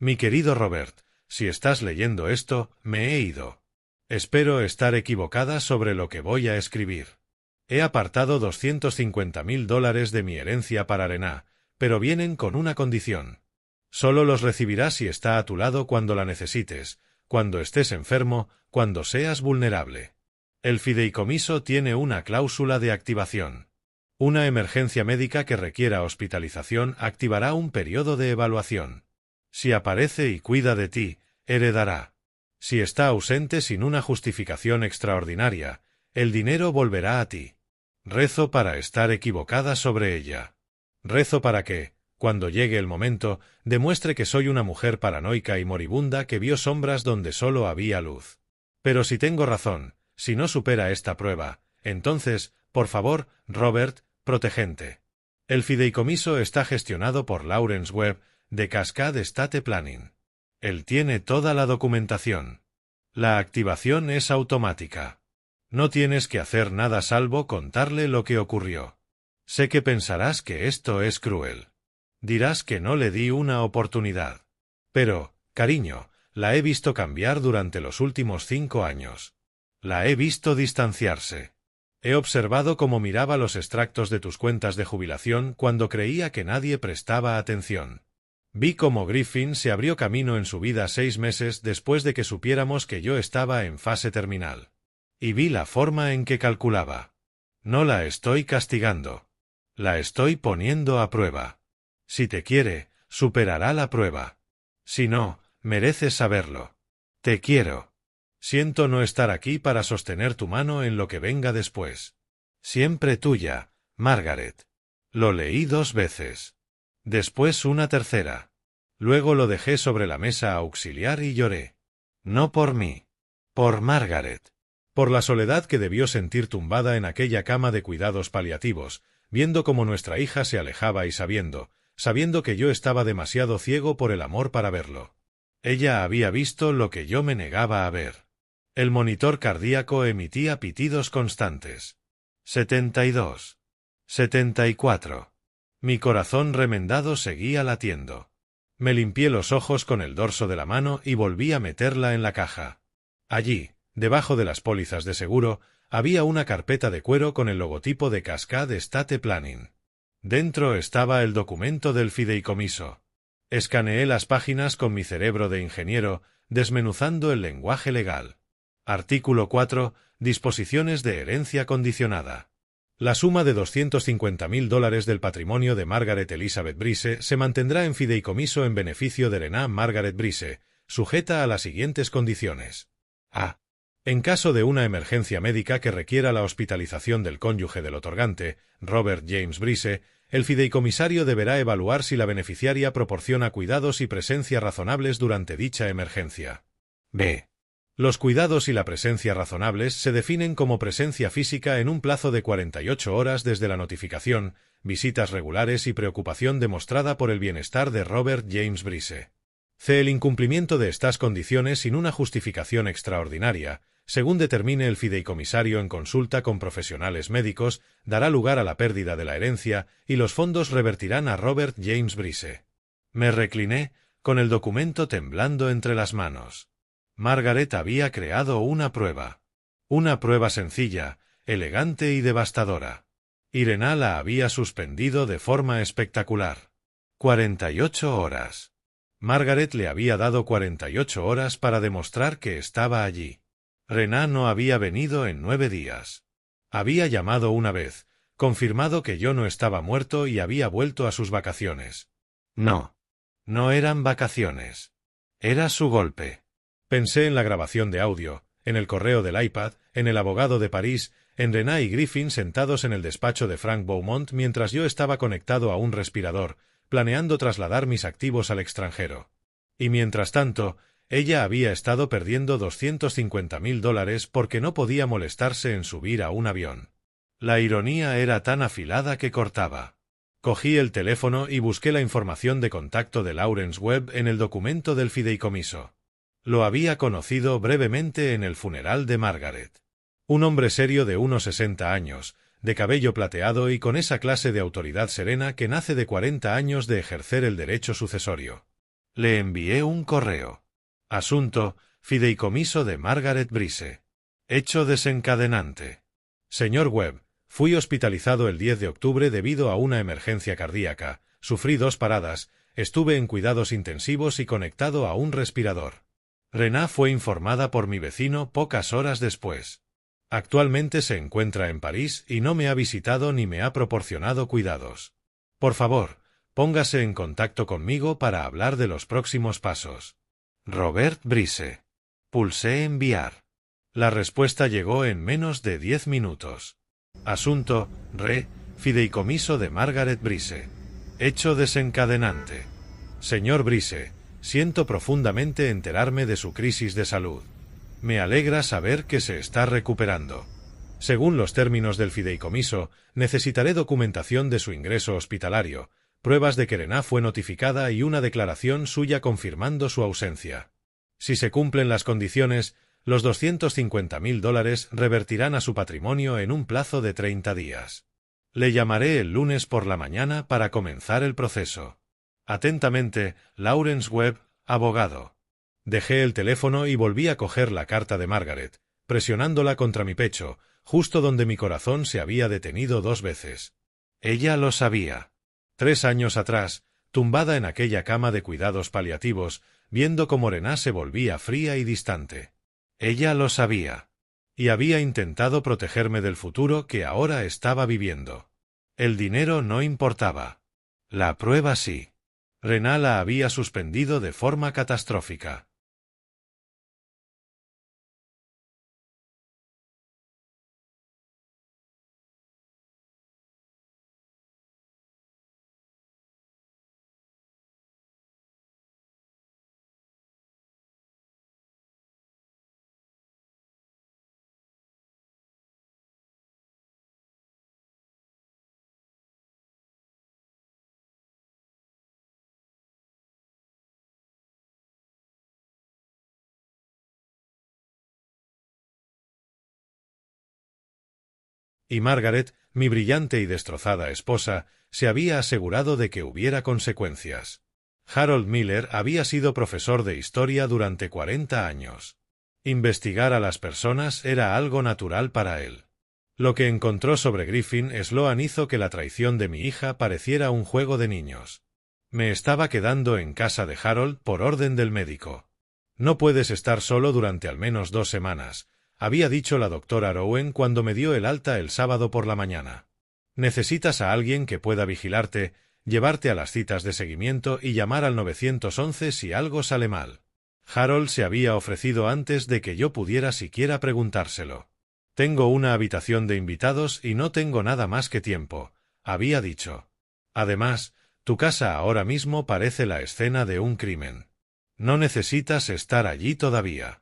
Mi querido Robert, si estás leyendo esto, me he ido. Espero estar equivocada sobre lo que voy a escribir. He apartado $250,000 de mi herencia para Rená, pero vienen con una condición. Solo los recibirás si está a tu lado cuando la necesites, cuando estés enfermo, cuando seas vulnerable. El fideicomiso tiene una cláusula de activación. Una emergencia médica que requiera hospitalización activará un periodo de evaluación. Si aparece y cuida de ti, heredará. Si está ausente sin una justificación extraordinaria, el dinero volverá a ti. Rezo para estar equivocada sobre ella. Rezo para que, cuando llegue el momento, demuestre que soy una mujer paranoica y moribunda que vio sombras donde solo había luz. Pero si tengo razón, si no supera esta prueba, entonces, por favor, Robert, protegente. El fideicomiso está gestionado por Lawrence Webb, de Cascade Estate Planning. Él tiene toda la documentación. La activación es automática. No tienes que hacer nada salvo contarle lo que ocurrió. Sé que pensarás que esto es cruel. Dirás que no le di una oportunidad. Pero, cariño, la he visto cambiar durante los últimos 5 años. La he visto distanciarse. He observado cómo miraba los extractos de tus cuentas de jubilación cuando creía que nadie prestaba atención. Vi cómo Griffin se abrió camino en su vida 6 meses después de que supiéramos que yo estaba en fase terminal. Y vi la forma en que calculaba. No la estoy castigando. La estoy poniendo a prueba. Si te quiere, superará la prueba. Si no, mereces saberlo. Te quiero. Siento no estar aquí para sostener tu mano en lo que venga después. Siempre tuya, Margaret. Lo leí 2 veces. Después una tercera. Luego lo dejé sobre la mesa auxiliar y lloré. No por mí. Por Margaret. Por la soledad que debió sentir tumbada en aquella cama de cuidados paliativos, viendo cómo nuestra hija se alejaba y sabiendo que yo estaba demasiado ciego por el amor para verlo. Ella había visto lo que yo me negaba a ver. El monitor cardíaco emitía pitidos constantes. 72. 74. Mi corazón remendado seguía latiendo. Me limpié los ojos con el dorso de la mano y volví a meterla en la caja. Allí, debajo de las pólizas de seguro, había una carpeta de cuero con el logotipo de Cascade Estate Planning. Dentro estaba el documento del fideicomiso. Escaneé las páginas con mi cerebro de ingeniero, desmenuzando el lenguaje legal. Artículo 4. Disposiciones de herencia condicionada. La suma de $250.000 del patrimonio de Margaret Elizabeth Bryce se mantendrá en fideicomiso en beneficio de Renée Margaret Bryce, sujeta a las siguientes condiciones. A. En caso de una emergencia médica que requiera la hospitalización del cónyuge del otorgante, Robert James Bryce, el fideicomisario deberá evaluar si la beneficiaria proporciona cuidados y presencia razonables durante dicha emergencia. B. Los cuidados y la presencia razonables se definen como presencia física en un plazo de 48 horas desde la notificación, visitas regulares y preocupación demostrada por el bienestar de Robert James Bryce. C. El incumplimiento de estas condiciones sin una justificación extraordinaria, según determine el fideicomisario en consulta con profesionales médicos, dará lugar a la pérdida de la herencia y los fondos revertirán a Robert James Bryce. Me recliné, con el documento temblando entre las manos. Margaret había creado una prueba. Una prueba sencilla, elegante y devastadora. Renée la había suspendido de forma espectacular. 48 horas. Margaret le había dado 48 horas para demostrar que estaba allí. Renée no había venido en 9 días. Había llamado una vez, confirmado que yo no estaba muerto y había vuelto a sus vacaciones. No. No eran vacaciones. Era su golpe. Pensé en la grabación de audio, en el correo del iPad, en el abogado de París, en Renée y Griffin sentados en el despacho de Frank Beaumont mientras yo estaba conectado a un respirador, planeando trasladar mis activos al extranjero. Y mientras tanto, ella había estado perdiendo $250.000 porque no podía molestarse en subir a un avión. La ironía era tan afilada que cortaba. Cogí el teléfono y busqué la información de contacto de Lawrence Webb en el documento del fideicomiso. Lo había conocido brevemente en el funeral de Margaret. Un hombre serio de unos 60 años, de cabello plateado y con esa clase de autoridad serena que nace de 40 años de ejercer el derecho sucesorio. Le envié un correo. Asunto: fideicomiso de Margaret Bryce. Hecho desencadenante. Señor Webb, fui hospitalizado el 10 de octubre debido a una emergencia cardíaca, sufrí 2 paradas, estuve en cuidados intensivos y conectado a un respirador. Renée fue informada por mi vecino pocas horas después. Actualmente se encuentra en París y no me ha visitado ni me ha proporcionado cuidados. Por favor, póngase en contacto conmigo para hablar de los próximos pasos. Robert Bryce. Pulsé enviar. La respuesta llegó en menos de 10 minutos. Asunto: fideicomiso de Margaret Bryce. Hecho desencadenante. Señor Bryce, siento profundamente enterarme de su crisis de salud. Me alegra saber que se está recuperando. Según los términos del fideicomiso, necesitaré documentación de su ingreso hospitalario, pruebas de que Renée fue notificada y una declaración suya confirmando su ausencia. Si se cumplen las condiciones, los $250.000 revertirán a su patrimonio en un plazo de 30 días. Le llamaré el lunes por la mañana para comenzar el proceso. Atentamente, Lawrence Webb, abogado. Dejé el teléfono y volví a coger la carta de Margaret, presionándola contra mi pecho, justo donde mi corazón se había detenido 2 veces. Ella lo sabía. 3 años atrás, tumbada en aquella cama de cuidados paliativos, viendo cómo Renée se volvía fría y distante. Ella lo sabía. Y había intentado protegerme del futuro que ahora estaba viviendo. El dinero no importaba. La prueba sí. Renée la había suspendido de forma catastrófica. Y Margaret, mi brillante y destrozada esposa, se había asegurado de que hubiera consecuencias. Harold Miller había sido profesor de historia durante 40 años. Investigar a las personas era algo natural para él. Lo que encontró sobre Griffin Sloan hizo que la traición de mi hija pareciera un juego de niños. Me estaba quedando en casa de Harold por orden del médico. No puedes estar solo durante al menos 2 semanas, había dicho la doctora Rowen cuando me dio el alta el sábado por la mañana. Necesitas a alguien que pueda vigilarte, llevarte a las citas de seguimiento y llamar al 911 si algo sale mal. Harold se había ofrecido antes de que yo pudiera siquiera preguntárselo. Tengo una habitación de invitados y no tengo nada más que tiempo, había dicho. Además, tu casa ahora mismo parece la escena de un crimen. No necesitas estar allí todavía.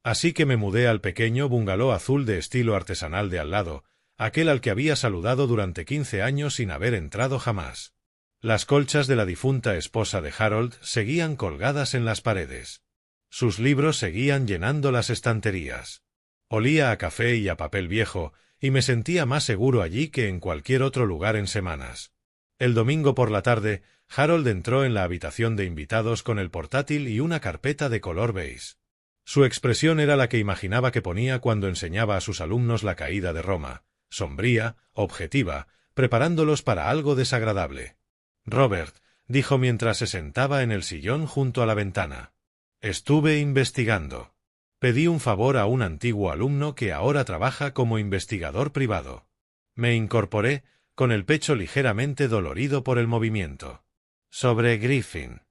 Así que me mudé al pequeño bungalow azul de estilo artesanal de al lado, aquel al que había saludado durante 15 años sin haber entrado jamás. Las colchas de la difunta esposa de Harold seguían colgadas en las paredes. Sus libros seguían llenando las estanterías. Olía a café y a papel viejo, y me sentía más seguro allí que en cualquier otro lugar en semanas. El domingo por la tarde, Harold entró en la habitación de invitados con el portátil y una carpeta de color beige. Su expresión era la que imaginaba que ponía cuando enseñaba a sus alumnos la caída de Roma, sombría, objetiva, preparándolos para algo desagradable. Robert, dijo mientras se sentaba en el sillón junto a la ventana. Estuve investigando. Pedí un favor a un antiguo alumno que ahora trabaja como investigador privado. Me incorporé, con el pecho ligeramente dolorido por el movimiento. Sobre Griffin.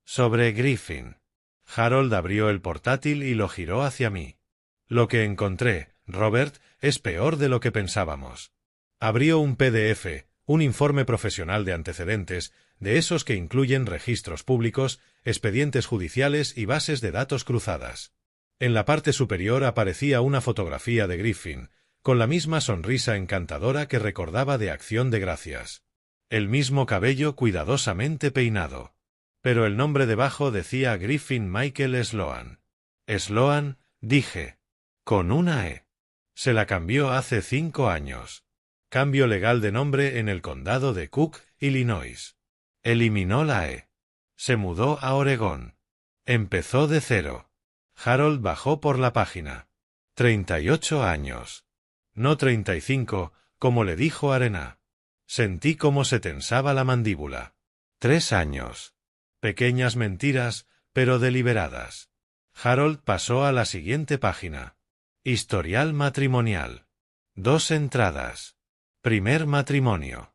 Sobre Griffin. Harold abrió el portátil y lo giró hacia mí. Lo que encontré, Robert, es peor de lo que pensábamos. Abrió un PDF, un informe profesional de antecedentes, de esos que incluyen registros públicos, expedientes judiciales y bases de datos cruzadas. En la parte superior aparecía una fotografía de Griffin, con la misma sonrisa encantadora que recordaba de Acción de Gracias. El mismo cabello cuidadosamente peinado. Pero el nombre debajo decía Griffin Michael Sloan. Sloan, dije. Con una E. Se la cambió hace 5 años. Cambio legal de nombre en el condado de Cook, Illinois. Eliminó la E. Se mudó a Oregón. Empezó de cero. Harold bajó por la página. 38 años. No 35, como le dijo Arena. Sentí cómo se tensaba la mandíbula. 3 años. Pequeñas mentiras, pero deliberadas. Harold pasó a la siguiente página. Historial matrimonial. 2 entradas. Primer matrimonio.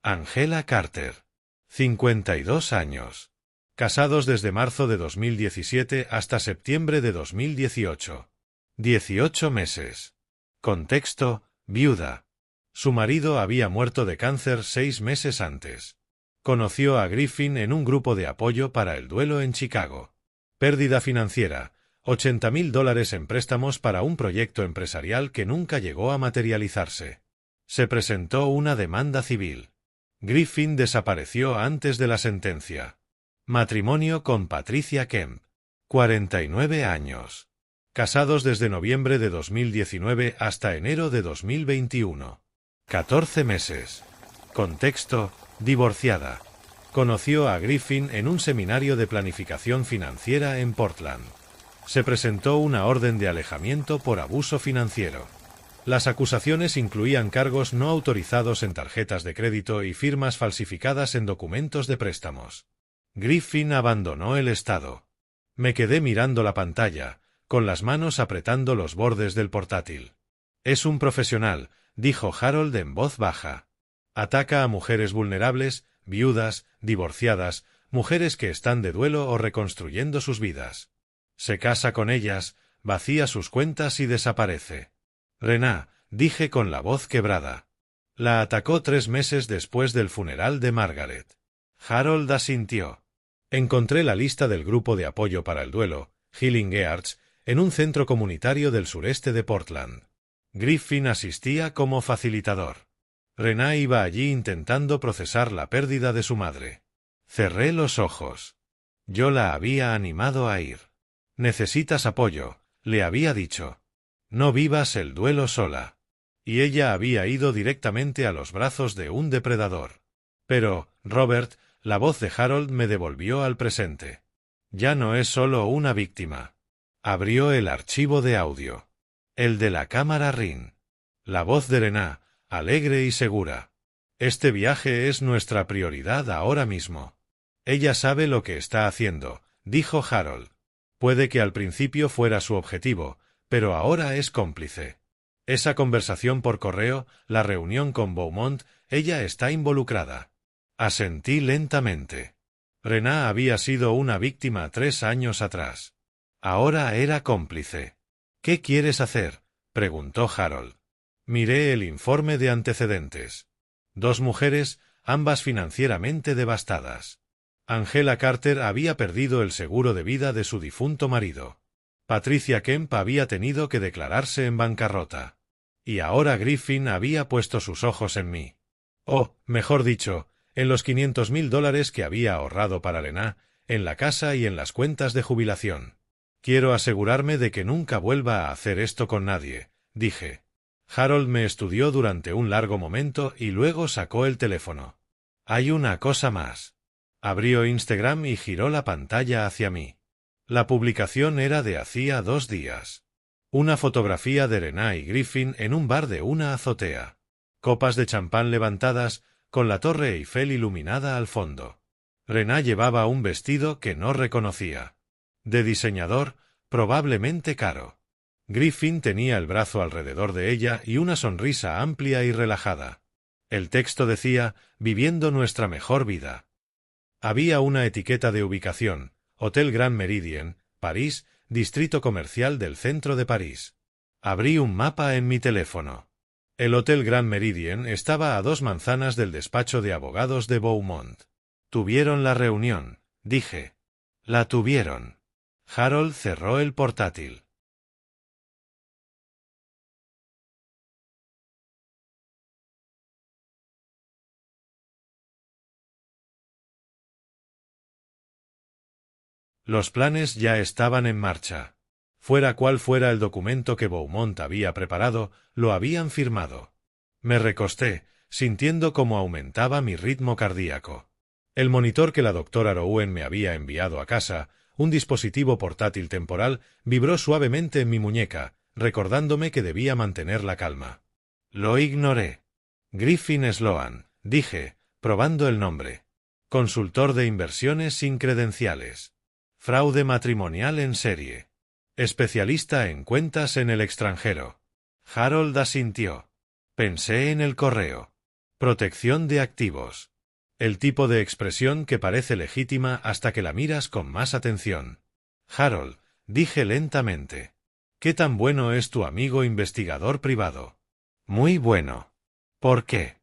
Angela Carter. 52 años. Casados desde marzo de 2017 hasta septiembre de 2018. 18 meses. Contexto, viuda. Su marido había muerto de cáncer 6 meses antes. Conoció a Griffin en un grupo de apoyo para el duelo en Chicago. Pérdida financiera, $80,000 en préstamos para un proyecto empresarial que nunca llegó a materializarse. Se presentó una demanda civil. Griffin desapareció antes de la sentencia. Matrimonio con Patricia Kemp. 49 años. Casados desde noviembre de 2019 hasta enero de 2021. 14 meses. Contexto, divorciada. Conoció a Griffin en un seminario de planificación financiera en Portland. Se presentó una orden de alejamiento por abuso financiero. Las acusaciones incluían cargos no autorizados en tarjetas de crédito y firmas falsificadas en documentos de préstamos. Griffin abandonó el estado. Me quedé mirando la pantalla, con las manos apretando los bordes del portátil. Es un profesional, dijo Harold en voz baja. Ataca a mujeres vulnerables, viudas, divorciadas, mujeres que están de duelo o reconstruyendo sus vidas. Se casa con ellas, vacía sus cuentas y desaparece. Rená, dije con la voz quebrada. La atacó 3 meses después del funeral de Margaret. Harold asintió. Encontré la lista del grupo de apoyo para el duelo, Healing Earths, en un centro comunitario del sureste de Portland. Griffin asistía como facilitador. Rená iba allí intentando procesar la pérdida de su madre. Cerré los ojos. Yo la había animado a ir. Necesitas apoyo, le había dicho. No vivas el duelo sola. y ella había ido directamente a los brazos de un depredador. Pero, Robert, la voz de Harold me devolvió al presente. Ya no es solo una víctima. Abrió el archivo de audio. El de la cámara Ring. La voz de Lena, alegre y segura. Este viaje es nuestra prioridad ahora mismo. Ella sabe lo que está haciendo, dijo Harold. Puede que al principio fuera su objetivo, pero ahora es cómplice. Esa conversación por correo, la reunión con Beaumont, ella está involucrada. Asentí lentamente. Lena había sido una víctima 3 años atrás. Ahora era cómplice. ¿Qué quieres hacer?, preguntó Harold. Miré el informe de antecedentes. 2 mujeres, ambas financieramente devastadas. Angela Carter había perdido el seguro de vida de su difunto marido. Patricia Kemp había tenido que declararse en bancarrota. Y ahora Griffin había puesto sus ojos en mí. O, mejor dicho, en los $500,000 que había ahorrado para Lena, en la casa y en las cuentas de jubilación. Quiero asegurarme de que nunca vuelva a hacer esto con nadie, dije. Harold me estudió durante un largo momento y luego sacó el teléfono. Hay una cosa más. Abrió Instagram y giró la pantalla hacia mí. La publicación era de hacía 2 días. Una fotografía de Lena y Griffin en un bar de una azotea. Copas de champán levantadas, con la Torre Eiffel iluminada al fondo. Lena llevaba un vestido que no reconocía. De diseñador, probablemente caro. Griffin tenía el brazo alrededor de ella y una sonrisa amplia y relajada. El texto decía, viviendo nuestra mejor vida. Había una etiqueta de ubicación, Hotel Grand Méridien, París, distrito comercial del centro de París. Abrí un mapa en mi teléfono. El Hotel Grand Méridien estaba a 2 manzanas del despacho de abogados de Beaumont. Tuvieron la reunión, dije. La tuvieron. Harold cerró el portátil. Los planes ya estaban en marcha. Fuera cual fuera el documento que Beaumont había preparado, lo habían firmado. Me recosté, sintiendo cómo aumentaba mi ritmo cardíaco. El monitor que la doctora Rouen me había enviado a casa, un dispositivo portátil temporal, vibró suavemente en mi muñeca, recordándome que debía mantener la calma. Lo ignoré. Griffin Sloan, dije, probando el nombre. Consultor de inversiones sin credenciales. Fraude matrimonial en serie. Especialista en cuentas en el extranjero. Harold asintió. Pensé en el correo. Protección de activos. El tipo de expresión que parece legítima hasta que la miras con más atención. Harold, dije lentamente. ¿Qué tan bueno es tu amigo investigador privado? Muy bueno. ¿Por qué?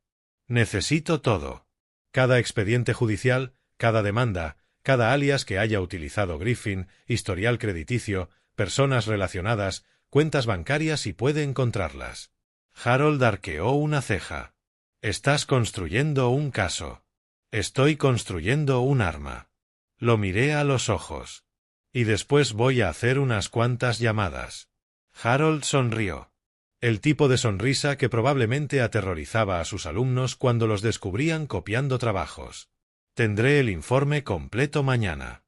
Necesito todo. Cada expediente judicial, cada demanda, cada alias que haya utilizado Griffin, historial crediticio, personas relacionadas, cuentas bancarias y puede encontrarlas. Harold arqueó una ceja. Estás construyendo un caso. Estoy construyendo un arma. Lo miré a los ojos. Y después voy a hacer unas cuantas llamadas. Harold sonrió. El tipo de sonrisa que probablemente aterrorizaba a sus alumnos cuando los descubrían copiando trabajos. Tendré el informe completo mañana.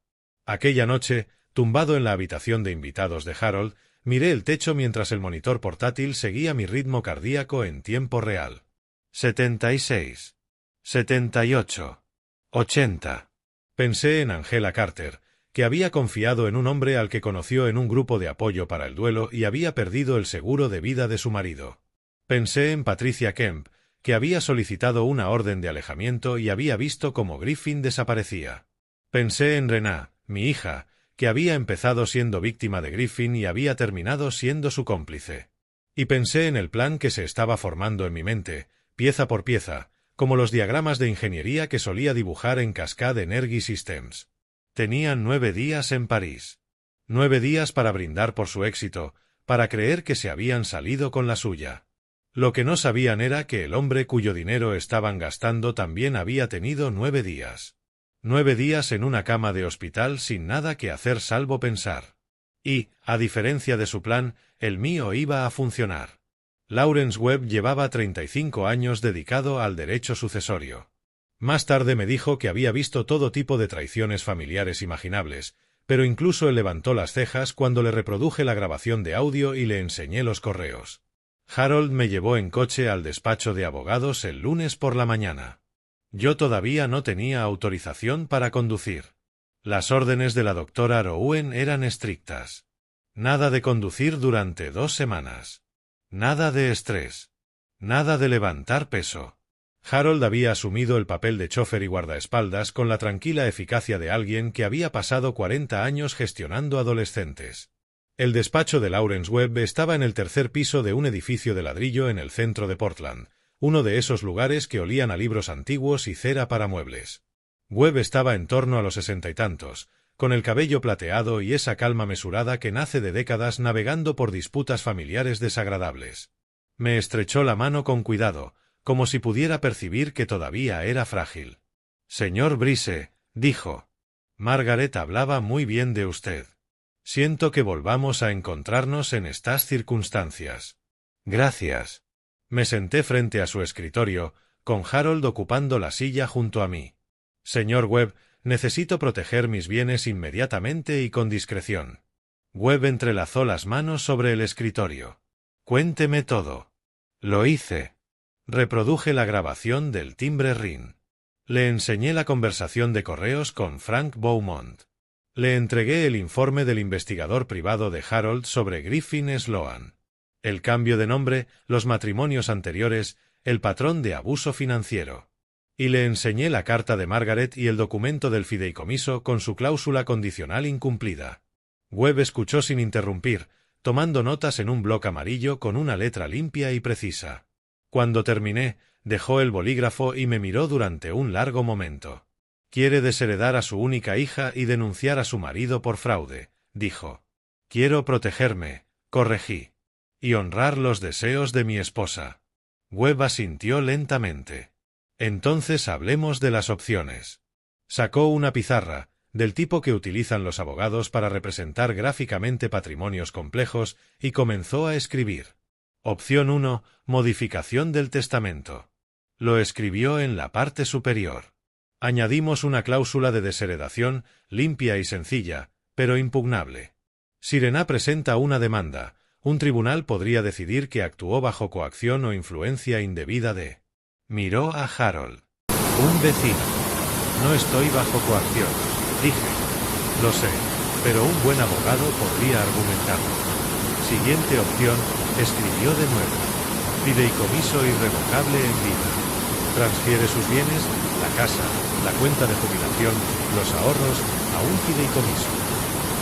Aquella noche, tumbado en la habitación de invitados de Harold, miré el techo mientras el monitor portátil seguía mi ritmo cardíaco en tiempo real. 76. 78. 80. Pensé en Angela Carter, que había confiado en un hombre al que conoció en un grupo de apoyo para el duelo y había perdido el seguro de vida de su marido. Pensé en Patricia Kemp, que había solicitado una orden de alejamiento y había visto cómo Griffin desaparecía. Pensé en Lena, mi hija, que había empezado siendo víctima de Griffin y había terminado siendo su cómplice. Y pensé en el plan que se estaba formando en mi mente, pieza por pieza, como los diagramas de ingeniería que solía dibujar en Cascade Energy Systems. Tenían 9 días en París. 9 días para brindar por su éxito, para creer que se habían salido con la suya. Lo que no sabían era que el hombre cuyo dinero estaban gastando también había tenido 9 días. 9 días en una cama de hospital sin nada que hacer salvo pensar. Y, a diferencia de su plan, el mío iba a funcionar. Lawrence Webb llevaba 35 años dedicado al derecho sucesorio. Más tarde me dijo que había visto todo tipo de traiciones familiares imaginables, pero incluso él levantó las cejas cuando le reproduje la grabación de audio y le enseñé los correos. Harold me llevó en coche al despacho de abogados el lunes por la mañana. Yo todavía no tenía autorización para conducir. Las órdenes de la doctora Rouen eran estrictas. Nada de conducir durante 2 semanas. Nada de estrés. Nada de levantar peso. Harold había asumido el papel de chofer y guardaespaldas con la tranquila eficacia de alguien que había pasado 40 años gestionando adolescentes. El despacho de Lawrence Webb estaba en el 3er piso de un edificio de ladrillo en el centro de Portland, uno de esos lugares que olían a libros antiguos y cera para muebles. Webb estaba en torno a los 60 y tantos, con el cabello plateado y esa calma mesurada que nace de décadas navegando por disputas familiares desagradables. Me estrechó la mano con cuidado, como si pudiera percibir que todavía era frágil. «Señor Brise», dijo, «Margaret hablaba muy bien de usted. Siento que volvamos a encontrarnos en estas circunstancias». «Gracias». Me senté frente a su escritorio, con Harold ocupando la silla junto a mí. «Señor Webb, necesito proteger mis bienes inmediatamente y con discreción». Webb entrelazó las manos sobre el escritorio. «Cuénteme todo». Lo hice. Reproduje la grabación del timbre ring. Le enseñé la conversación de correos con Frank Beaumont. Le entregué el informe del investigador privado de Harold sobre Griffin Sloan. El cambio de nombre, los matrimonios anteriores, el patrón de abuso financiero. Y le enseñé la carta de Margaret y el documento del fideicomiso con su cláusula condicional incumplida. Webb escuchó sin interrumpir, tomando notas en un bloc amarillo con una letra limpia y precisa. Cuando terminé, dejó el bolígrafo y me miró durante un largo momento. «Quiere desheredar a su única hija y denunciar a su marido por fraude», dijo. «Quiero protegerme», corregí. «Y honrar los deseos de mi esposa». Webb asintió lentamente. «Entonces hablemos de las opciones». Sacó una pizarra, del tipo que utilizan los abogados para representar gráficamente patrimonios complejos, y comenzó a escribir. Opción 1. Modificación del testamento. Lo escribió en la parte superior. Añadimos una cláusula de desheredación, limpia y sencilla, pero impugnable. Si Rena presenta una demanda, un tribunal podría decidir que actuó bajo coacción o influencia indebida de... Miró a Harold. «Un vecino». «No estoy bajo coacción», dije. «Lo sé, pero un buen abogado podría argumentarlo». Siguiente opción, escribió de nuevo. «Fideicomiso irrevocable en vida. Transfiere sus bienes, la casa, la cuenta de jubilación, los ahorros, a un fideicomiso.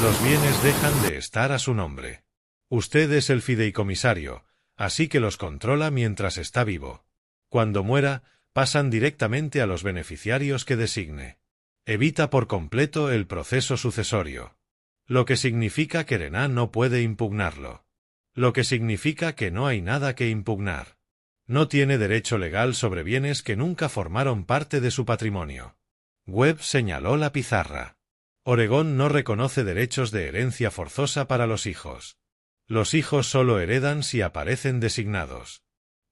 Los bienes dejan de estar a su nombre. Usted es el fideicomisario, así que los controla mientras está vivo. Cuando muera, pasan directamente a los beneficiarios que designe. Evita por completo el proceso sucesorio. Lo que significa que Rena no puede impugnarlo. Lo que significa que no hay nada que impugnar. No tiene derecho legal sobre bienes que nunca formaron parte de su patrimonio». Webb señaló la pizarra. «Oregón no reconoce derechos de herencia forzosa para los hijos. Los hijos solo heredan si aparecen designados.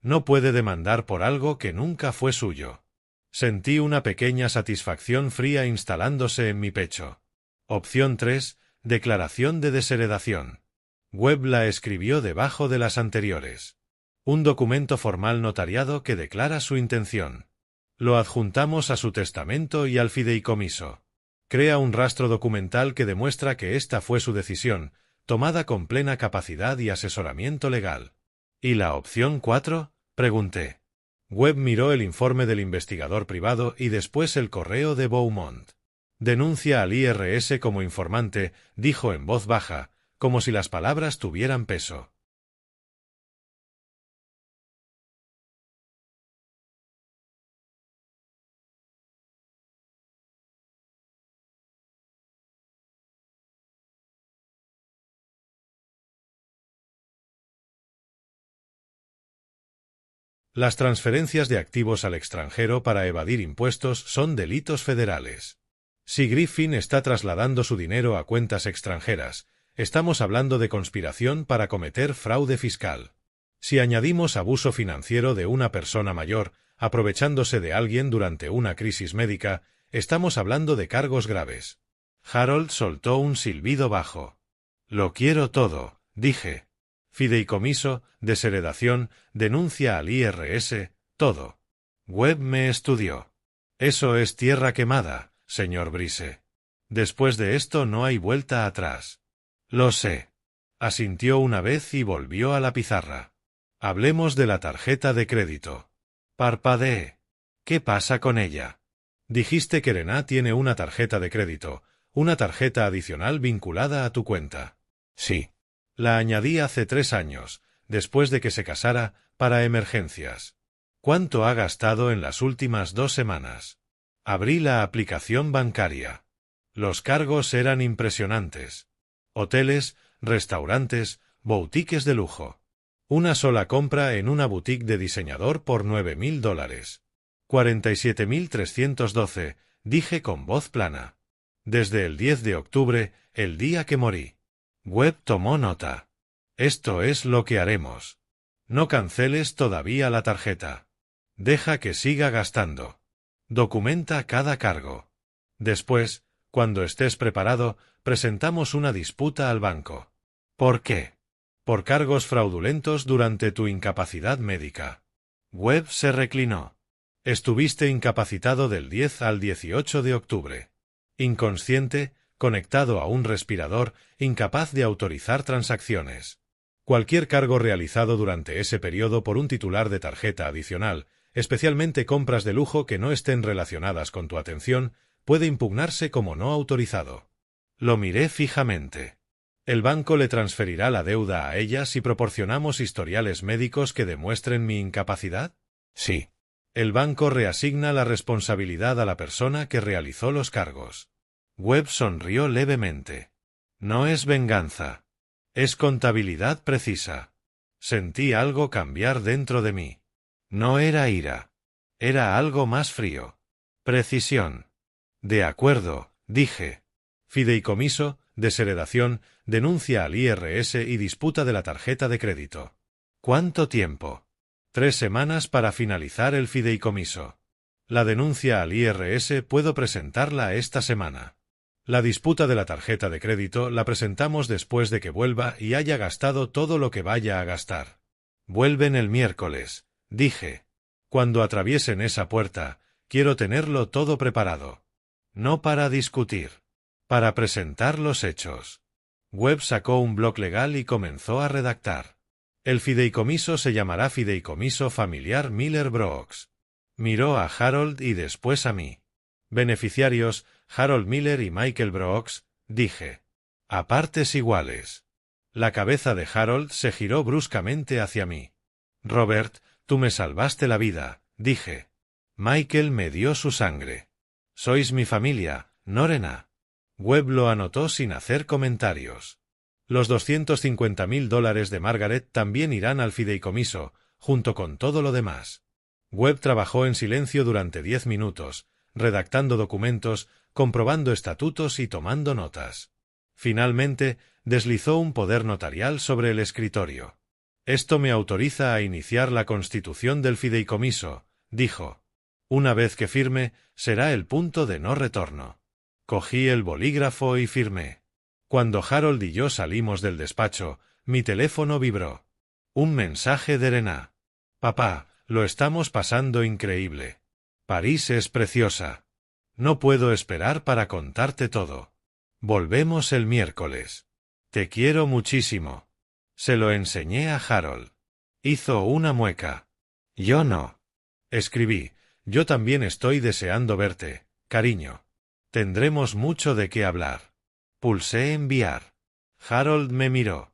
No puede demandar por algo que nunca fue suyo». Sentí una pequeña satisfacción fría instalándose en mi pecho. Opción 3. Declaración de desheredación. Webb la escribió debajo de las anteriores. Un documento formal notariado que declara su intención. Lo adjuntamos a su testamento y al fideicomiso. Crea un rastro documental que demuestra que esta fue su decisión, tomada con plena capacidad y asesoramiento legal. ¿Y la opción 4? Pregunté. Webb miró el informe del investigador privado y después el correo de Beaumont. «Denuncia al IRS como informante», dijo en voz baja, como si las palabras tuvieran peso. Las transferencias de activos al extranjero para evadir impuestos son delitos federales. Si Griffin está trasladando su dinero a cuentas extranjeras, estamos hablando de conspiración para cometer fraude fiscal. Si añadimos abuso financiero de una persona mayor, aprovechándose de alguien durante una crisis médica, estamos hablando de cargos graves. Harold soltó un silbido bajo. Lo quiero todo, dije. Fideicomiso, desheredación, denuncia al IRS, todo. Webb me estudió. Eso es tierra quemada, señor Brise. Después de esto no hay vuelta atrás. Lo sé. Asintió una vez y volvió a la pizarra. Hablemos de la tarjeta de crédito. Parpadeé. ¿Qué pasa con ella? Dijiste que Rená tiene una tarjeta de crédito, una tarjeta adicional vinculada a tu cuenta. Sí. La añadí hace 3 años, después de que se casara, para emergencias. ¿Cuánto ha gastado en las últimas 2 semanas? Abrí la aplicación bancaria. Los cargos eran impresionantes. Hoteles, restaurantes, boutiques de lujo. Una sola compra en una boutique de diseñador por $9.000. 47.312, dije con voz plana. Desde el 10 de octubre, el día que morí. Webb tomó nota. Esto es lo que haremos. No canceles todavía la tarjeta. Deja que siga gastando. Documenta cada cargo. Después, cuando estés preparado, presentamos una disputa al banco. ¿Por qué? Por cargos fraudulentos durante tu incapacidad médica. Webb se reclinó. Estuviste incapacitado del 10 al 18 de octubre. Inconsciente, conectado a un respirador, incapaz de autorizar transacciones. Cualquier cargo realizado durante ese periodo por un titular de tarjeta adicional, especialmente compras de lujo que no estén relacionadas con tu atención, puede impugnarse como no autorizado. Lo miré fijamente. ¿El banco le transferirá la deuda a ella si proporcionamos historiales médicos que demuestren mi incapacidad? Sí. El banco reasigna la responsabilidad a la persona que realizó los cargos. Webb sonrió levemente. No es venganza. Es contabilidad precisa. Sentí algo cambiar dentro de mí. No era ira. Era algo más frío. Precisión. De acuerdo, dije. Fideicomiso, desheredación, denuncia al IRS y disputa de la tarjeta de crédito. ¿Cuánto tiempo? 3 semanas para finalizar el fideicomiso. La denuncia al IRS puedo presentarla esta semana. La disputa de la tarjeta de crédito la presentamos después de que vuelva y haya gastado todo lo que vaya a gastar. Vuelven el miércoles, dije. Cuando atraviesen esa puerta, quiero tenerlo todo preparado. No para discutir. Para presentar los hechos. Webb sacó un bloc legal y comenzó a redactar. El fideicomiso se llamará Fideicomiso Familiar Miller Brooks. Miró a Harold y después a mí. Beneficiarios, Harold Miller y Michael Brooks, dije. A partes iguales. La cabeza de Harold se giró bruscamente hacia mí. Robert, tú me salvaste la vida, dije. Michael me dio su sangre. Sois mi familia, ¿no, Rená? Webb lo anotó sin hacer comentarios. Los $250.000 de Margaret también irán al fideicomiso, junto con todo lo demás. Webb trabajó en silencio durante 10 minutos, redactando documentos, comprobando estatutos y tomando notas. Finalmente, deslizó un poder notarial sobre el escritorio. Esto me autoriza a iniciar la constitución del fideicomiso, dijo. Una vez que firme, será el punto de no retorno. Cogí el bolígrafo y firmé. Cuando Harold y yo salimos del despacho, mi teléfono vibró. Un mensaje de Rená. Papá, lo estamos pasando increíble. París es preciosa. No puedo esperar para contarte todo. Volvemos el miércoles. Te quiero muchísimo. Se lo enseñé a Harold. Hizo una mueca. Yo no. Escribí. Yo también estoy deseando verte, cariño. Tendremos mucho de qué hablar. Pulsé enviar. Harold me miró.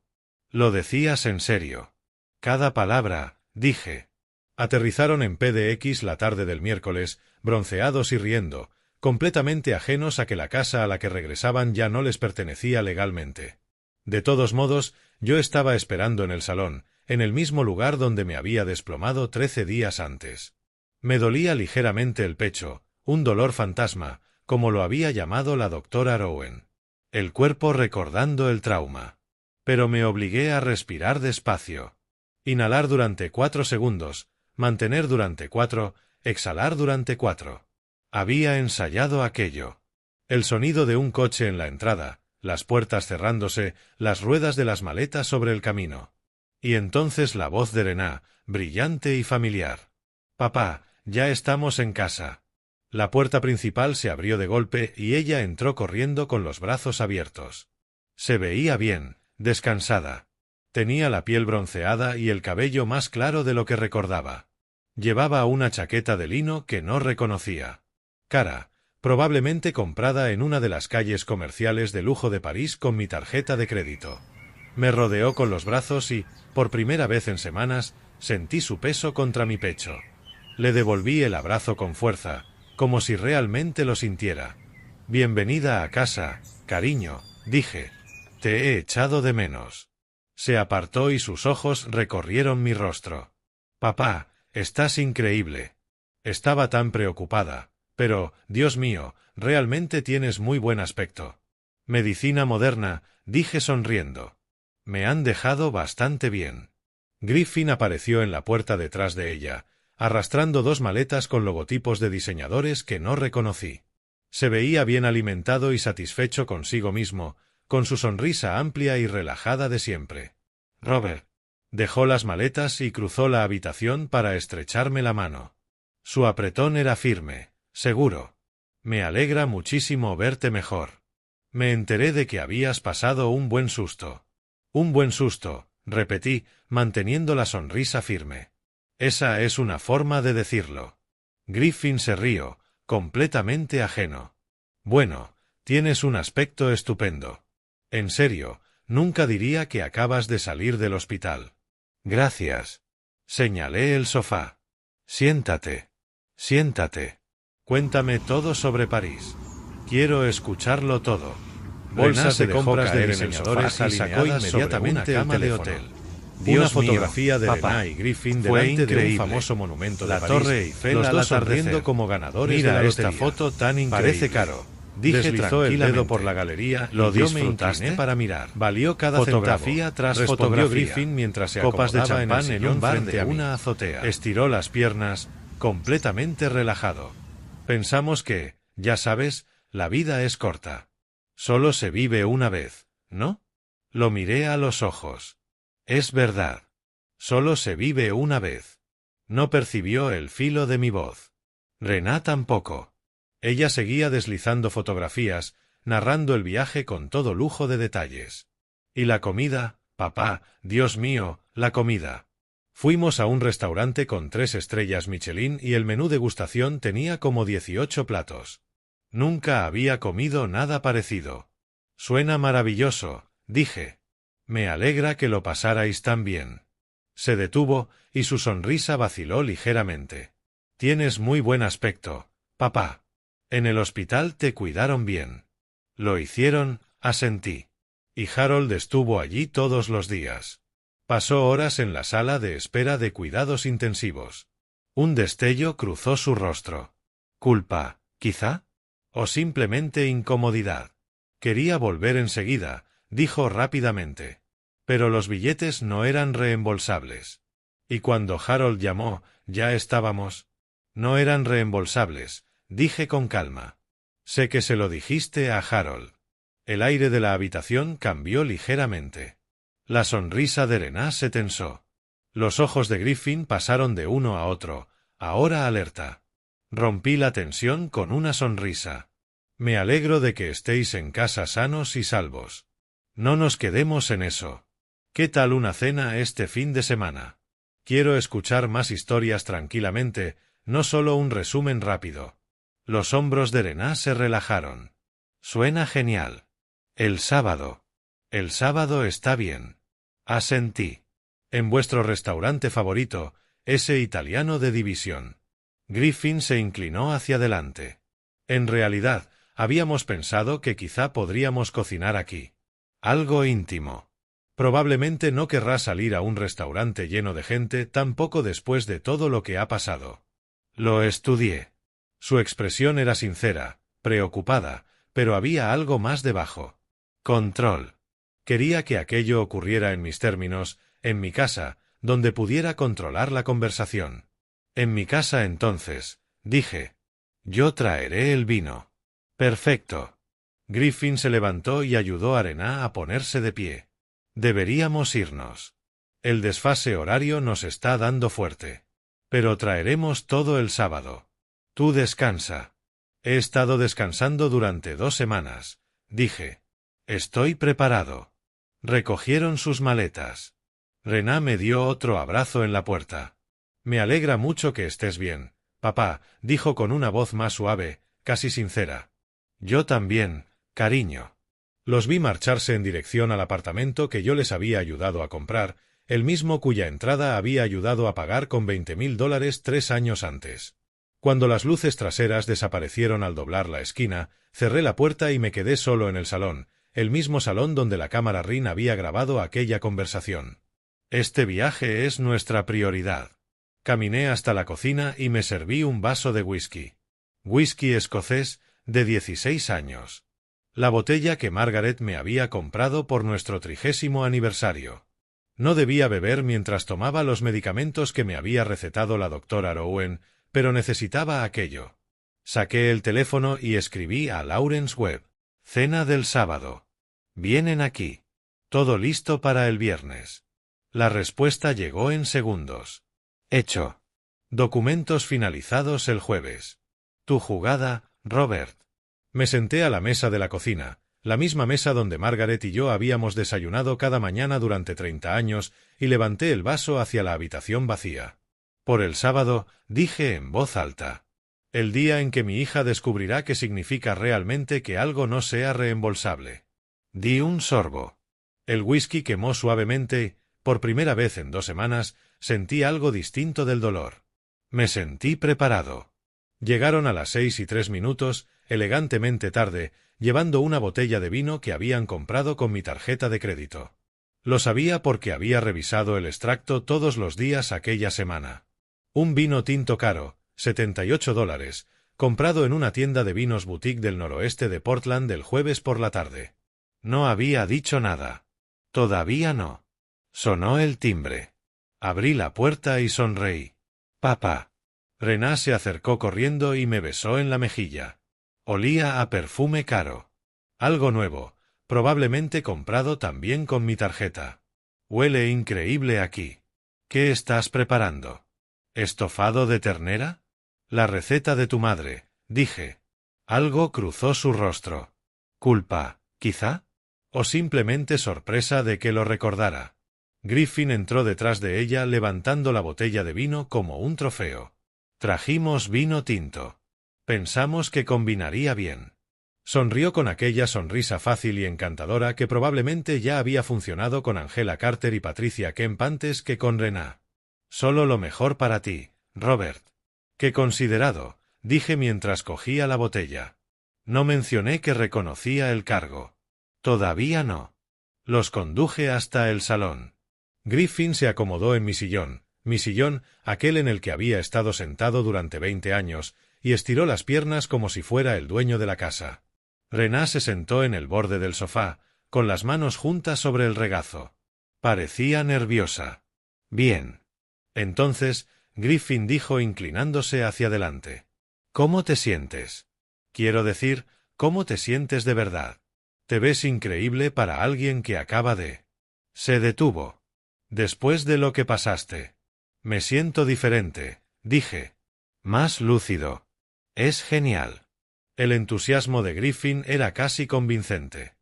¿Lo decías en serio? Cada palabra, dije. Aterrizaron en PDX la tarde del miércoles, bronceados y riendo, completamente ajenos a que la casa a la que regresaban ya no les pertenecía legalmente. De todos modos, yo estaba esperando en el salón, en el mismo lugar donde me había desplomado 13 días antes. Me dolía ligeramente el pecho, un dolor fantasma, como lo había llamado la doctora Rowen. El cuerpo recordando el trauma. Pero me obligué a respirar despacio. Inhalar durante 4 segundos, mantener durante 4, exhalar durante 4. Había ensayado aquello. El sonido de un coche en la entrada, las puertas cerrándose, las ruedas de las maletas sobre el camino. Y entonces la voz de Rená, brillante y familiar. «Papá, ya estamos en casa». La puerta principal se abrió de golpe y ella entró corriendo con los brazos abiertos. Se veía bien, descansada. Tenía la piel bronceada y el cabello más claro de lo que recordaba. Llevaba una chaqueta de lino que no reconocía. Cara, probablemente comprada en una de las calles comerciales de lujo de París con mi tarjeta de crédito. Me rodeó con los brazos y, por primera vez en semanas, sentí su peso contra mi pecho. Le devolví el abrazo con fuerza, como si realmente lo sintiera. «Bienvenida a casa, cariño», dije. «Te he echado de menos». Se apartó y sus ojos recorrieron mi rostro. «Papá, estás increíble». Estaba tan preocupada. «Pero, Dios mío, realmente tienes muy buen aspecto». «Medicina moderna», dije sonriendo. «Me han dejado bastante bien». Griffin apareció en la puerta detrás de ella, arrastrando 2 maletas con logotipos de diseñadores que no reconocí. Se veía bien alimentado y satisfecho consigo mismo, con su sonrisa amplia y relajada de siempre. «Robert». Dejó las maletas y cruzó la habitación para estrecharme la mano. Su apretón era firme, seguro. «Me alegra muchísimo verte mejor. Me enteré de que habías pasado un buen susto». «Un buen susto», repetí, manteniendo la sonrisa firme. «Esa es una forma de decirlo». Griffin se rió, completamente ajeno. «Bueno, tienes un aspecto estupendo. En serio, nunca diría que acabas de salir del hospital». «Gracias». Señalé el sofá. «Siéntate. Siéntate. Cuéntame todo sobre París. Quiero escucharlo todo». Bolsas de compras de diseñadores y sacó inmediatamente el teléfono. Hotel. Una fotografía de Rená y Griffin delante de un famoso monumento de París, Torre Eiffel, los dos sonriendo como ganadores de la lotería. «Mira esta foto tan increíble. Parece caro». Dije deslizó el dedo por la galería. «¿Lo disfrutaste?» Para mirar. «Valió cada fotografía centavo», tras respondió Griffin mientras se copas de champán en un bar de una azotea. Estiró las piernas, completamente relajado. «Pensamos que, ya sabes, la vida es corta. Solo se vive una vez, ¿no?» Lo miré a los ojos. «Es verdad. Solo se vive una vez». No percibió el filo de mi voz. Rená tampoco. Ella seguía deslizando fotografías, narrando el viaje con todo lujo de detalles. «¿Y la comida, papá? Dios mío, la comida». Fuimos a un restaurante con 3 estrellas Michelin y el menú degustación tenía como 18 platos. Nunca había comido nada parecido. «Suena maravilloso», dije. «Me alegra que lo pasarais tan bien». Se detuvo, y su sonrisa vaciló ligeramente. «Tienes muy buen aspecto, papá. En el hospital te cuidaron bien». «Lo hicieron», asentí. «Y Harold estuvo allí todos los días. Pasó horas en la sala de espera de cuidados intensivos». Un destello cruzó su rostro. «¿Culpa, quizá? ¿O simplemente incomodidad?» «Quería volver enseguida», dijo rápidamente. «Pero los billetes no eran reembolsables. Y cuando Harold llamó, ya estábamos». «No eran reembolsables», dije con calma. «Sé que se lo dijiste a Harold». El aire de la habitación cambió ligeramente. La sonrisa de Rená se tensó. Los ojos de Griffin pasaron de uno a otro, ahora alerta. Rompí la tensión con una sonrisa. «Me alegro de que estéis en casa sanos y salvos. No nos quedemos en eso. ¿Qué tal una cena este fin de semana? Quiero escuchar más historias tranquilamente, no solo un resumen rápido». Los hombros de Rená se relajaron. «Suena genial. El sábado». «El sábado está bien». Asentí. «En vuestro restaurante favorito, ese italiano de división». Griffin se inclinó hacia adelante. «En realidad, habíamos pensado que quizá podríamos cocinar aquí. Algo íntimo. Probablemente no querrá salir a un restaurante lleno de gente tampoco después de todo lo que ha pasado». Lo estudié. Su expresión era sincera, preocupada, pero había algo más debajo. Control. Quería que aquello ocurriera en mis términos, en mi casa, donde pudiera controlar la conversación. En mi casa entonces, dije. Yo traeré el vino. Perfecto. Griffin se levantó y ayudó a Rená a ponerse de pie. Deberíamos irnos. El desfase horario nos está dando fuerte. Pero traeremos todo el sábado. Tú descansa. He estado descansando durante 2 semanas, dije. Estoy preparado. Recogieron sus maletas. Rená me dio otro abrazo en la puerta. Me alegra mucho que estés bien, papá, dijo con una voz más suave, casi sincera. Yo también, cariño. Los vi marcharse en dirección al apartamento que yo les había ayudado a comprar, el mismo cuya entrada había ayudado a pagar con $20,000 3 años antes. Cuando las luces traseras desaparecieron al doblar la esquina, cerré la puerta y me quedé solo en el salón, el mismo salón donde la cámara Ring había grabado aquella conversación. Este viaje es nuestra prioridad. Caminé hasta la cocina y me serví un vaso de whisky. Whisky escocés, de 16 años. La botella que Margaret me había comprado por nuestro 30º aniversario. No debía beber mientras tomaba los medicamentos que me había recetado la doctora Rowen, pero necesitaba aquello. Saqué el teléfono y escribí a Lawrence Webb. Cena del sábado. Vienen aquí. Todo listo para el viernes. La respuesta llegó en segundos. Hecho. Documentos finalizados el jueves. Tu jugada, Robert. Me senté a la mesa de la cocina, la misma mesa donde Margaret y yo habíamos desayunado cada mañana durante 30 años, y levanté el vaso hacia la habitación vacía. Por el sábado, dije en voz alta. El día en que mi hija descubrirá qué significa realmente que algo no sea reembolsable. Di un sorbo. El whisky quemó suavemente. Por primera vez en 2 semanas, sentí algo distinto del dolor. Me sentí preparado. Llegaron a las 6:03, elegantemente tarde, llevando una botella de vino que habían comprado con mi tarjeta de crédito. Lo sabía porque había revisado el extracto todos los días aquella semana. Un vino tinto caro, $78, comprado en una tienda de vinos boutique del noroeste de Portland el jueves por la tarde. No había dicho nada. Todavía no. Sonó el timbre. Abrí la puerta y sonreí. Papá. Rená se acercó corriendo y me besó en la mejilla. Olía a perfume caro. Algo nuevo, probablemente comprado también con mi tarjeta. Huele increíble aquí. ¿Qué estás preparando? ¿Estofado de ternera? La receta de tu madre, dije. Algo cruzó su rostro. ¿Culpa, quizá? ¿O simplemente sorpresa de que lo recordara? Griffin entró detrás de ella levantando la botella de vino como un trofeo. Trajimos vino tinto. Pensamos que combinaría bien. Sonrió con aquella sonrisa fácil y encantadora que probablemente ya había funcionado con Angela Carter y Patricia Kemp antes que con Rená. Solo lo mejor para ti, Robert. Qué considerado, dije mientras cogía la botella. No mencioné que reconocía el cargo. Todavía no. Los conduje hasta el salón. Griffin se acomodó en mi sillón, aquel en el que había estado sentado durante 20 años, y estiró las piernas como si fuera el dueño de la casa. Rená se sentó en el borde del sofá, con las manos juntas sobre el regazo. Parecía nerviosa. Bien. Entonces, Griffin dijo inclinándose hacia adelante. ¿Cómo te sientes? Quiero decir, ¿cómo te sientes de verdad? Te ves increíble para alguien que acaba de... Se detuvo. Después de lo que pasaste. Me siento diferente, dije. Más lúcido. Es genial. El entusiasmo de Griffin era casi convincente.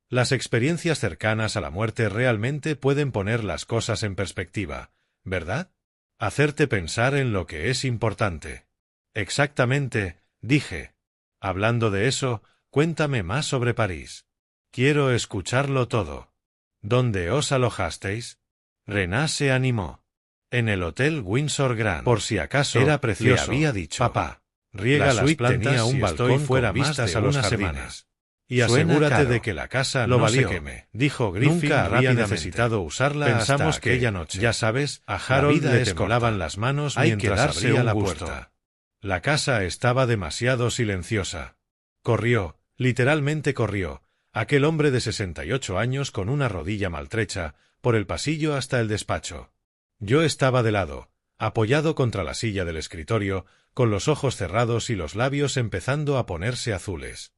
Las experiencias cercanas a la muerte realmente pueden poner las cosas en perspectiva, ¿verdad? Hacerte pensar en lo que es importante. Exactamente, dije. Hablando de eso, cuéntame más sobre París. Quiero escucharlo todo. ¿Dónde os alojasteis? Rená se animó. En el Hotel Windsor Grand. Por si acaso, era precioso. Le había dicho. Papá, riega las plantas tenía un si balcón estoy fuera con vistas más de a los unas jardines. semanas. Y Suena asegúrate caro. de que la casa Lo no se valió, queme, dijo Griffin. Nunca Había rápidamente. necesitado usarla. Pensamos hasta que, aquella noche. ya sabes, A la Harold vida le es temblaban corta. las manos Hay que mientras darse abría un la gusto. puerta. La casa estaba demasiado silenciosa. Corrió, literalmente corrió, aquel hombre de 68 años con una rodilla maltrecha, por el pasillo hasta el despacho. Yo estaba de lado, apoyado contra la silla del escritorio, con los ojos cerrados y los labios empezando a ponerse azules.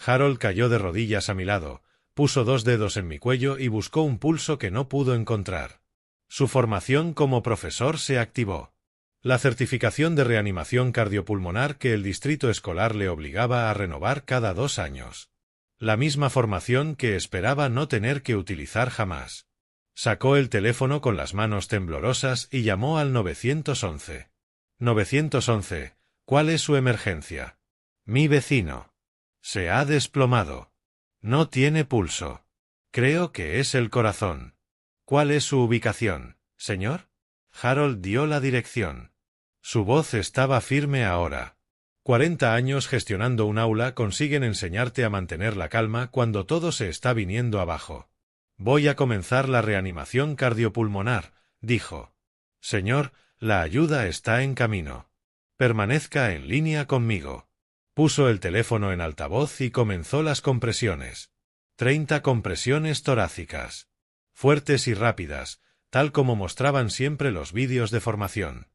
Harold cayó de rodillas a mi lado, puso 2 dedos en mi cuello y buscó un pulso que no pudo encontrar. Su formación como profesor se activó. La certificación de reanimación cardiopulmonar que el distrito escolar le obligaba a renovar cada 2 años. La misma formación que esperaba no tener que utilizar jamás. Sacó el teléfono con las manos temblorosas y llamó al 911. 911, ¿cuál es su emergencia? Mi vecino. Se ha desplomado. No tiene pulso. Creo que es el corazón. ¿Cuál es su ubicación, señor? Harold dio la dirección. Su voz estaba firme ahora. 40 años gestionando un aula consiguen enseñarte a mantener la calma cuando todo se está viniendo abajo. Voy a comenzar la reanimación cardiopulmonar, dijo. Señor, la ayuda está en camino. Permanezca en línea conmigo. Puso el teléfono en altavoz y comenzó las compresiones. 30 compresiones torácicas. Fuertes y rápidas, tal como mostraban siempre los vídeos de formación.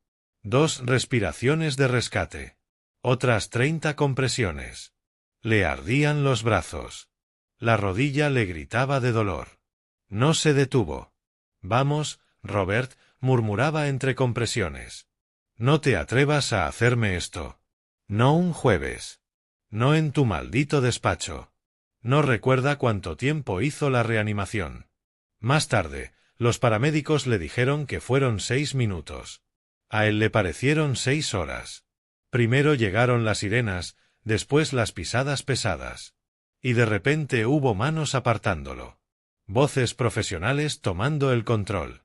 2 respiraciones de rescate. Otras 30 compresiones. Le ardían los brazos. La rodilla le gritaba de dolor. No se detuvo. Vamos, Robert, murmuraba entre compresiones. No te atrevas a hacerme esto. No un jueves. No en tu maldito despacho. No recuerda cuánto tiempo hizo la reanimación. Más tarde, los paramédicos le dijeron que fueron 6 minutos. A él le parecieron 6 horas. Primero llegaron las sirenas, después las pisadas pesadas. Y de repente hubo manos apartándolo. Voces profesionales tomando el control.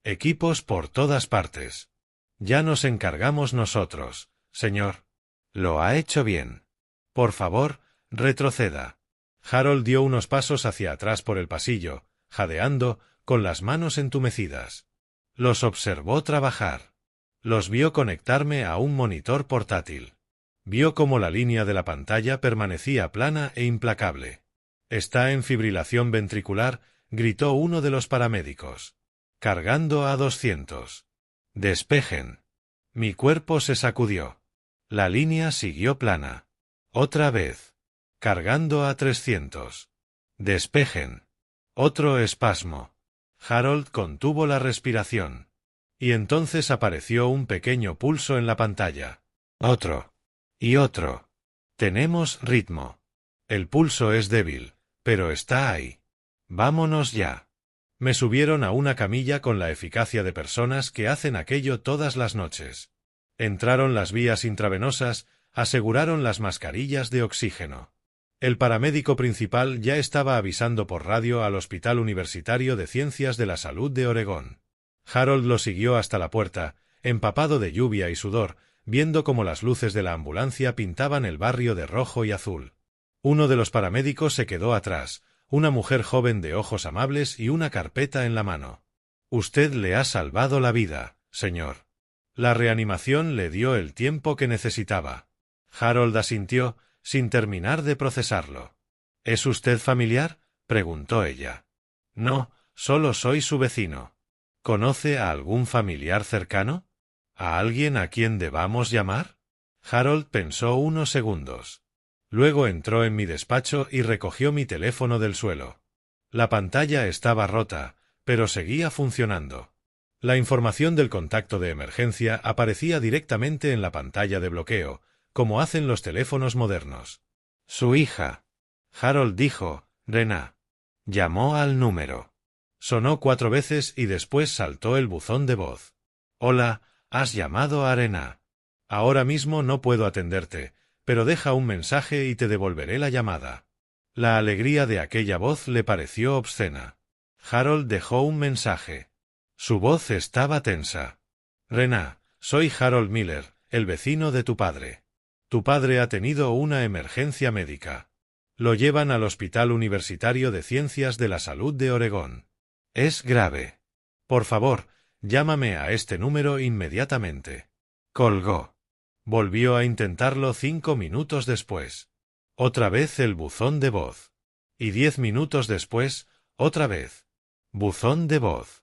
Equipos por todas partes. Ya nos encargamos nosotros, señor. Lo ha hecho bien. Por favor, retroceda. Harold dio unos pasos hacia atrás por el pasillo, jadeando, con las manos entumecidas. Los observó trabajar. Los vio conectarme a un monitor portátil. Vio cómo la línea de la pantalla permanecía plana e implacable. Está en fibrilación ventricular, gritó uno de los paramédicos. Cargando a 200. Despejen. Mi cuerpo se sacudió. La línea siguió plana. Otra vez. Cargando a 300. Despejen. Otro espasmo. Harold contuvo la respiración. Y entonces apareció un pequeño pulso en la pantalla. Otro. Y otro. Tenemos ritmo. El pulso es débil, pero está ahí. Vámonos ya. Me subieron a una camilla con la eficacia de personas que hacen aquello todas las noches. Entraron las vías intravenosas, aseguraron las mascarillas de oxígeno. El paramédico principal ya estaba avisando por radio al Hospital Universitario de Ciencias de la Salud de Oregón. Harold lo siguió hasta la puerta, empapado de lluvia y sudor, viendo cómo las luces de la ambulancia pintaban el barrio de rojo y azul. Uno de los paramédicos se quedó atrás, una mujer joven de ojos amables y una carpeta en la mano. Usted le ha salvado la vida, señor. La reanimación le dio el tiempo que necesitaba. Harold asintió, sin terminar de procesarlo. ¿Es usted familiar?, preguntó ella. No, solo soy su vecino. ¿Conoce a algún familiar cercano? ¿A alguien a quien debamos llamar? Harold pensó unos segundos. Luego entró en mi despacho y recogió mi teléfono del suelo. La pantalla estaba rota, pero seguía funcionando. La información del contacto de emergencia aparecía directamente en la pantalla de bloqueo, como hacen los teléfonos modernos. Su hija. Harold dijo, Rena. Llamó al número. Sonó 4 veces y después saltó el buzón de voz. Hola, has llamado a Rena. Ahora mismo no puedo atenderte, pero deja un mensaje y te devolveré la llamada. La alegría de aquella voz le pareció obscena. Harold dejó un mensaje. Su voz estaba tensa. Rena, soy Harold Miller, el vecino de tu padre. Tu padre ha tenido una emergencia médica. Lo llevan al Hospital Universitario de Ciencias de la Salud de Oregón. Es grave. Por favor, llámame a este número inmediatamente. Colgó. Volvió a intentarlo 5 minutos después. Otra vez el buzón de voz. Y 10 minutos después, otra vez. Buzón de voz.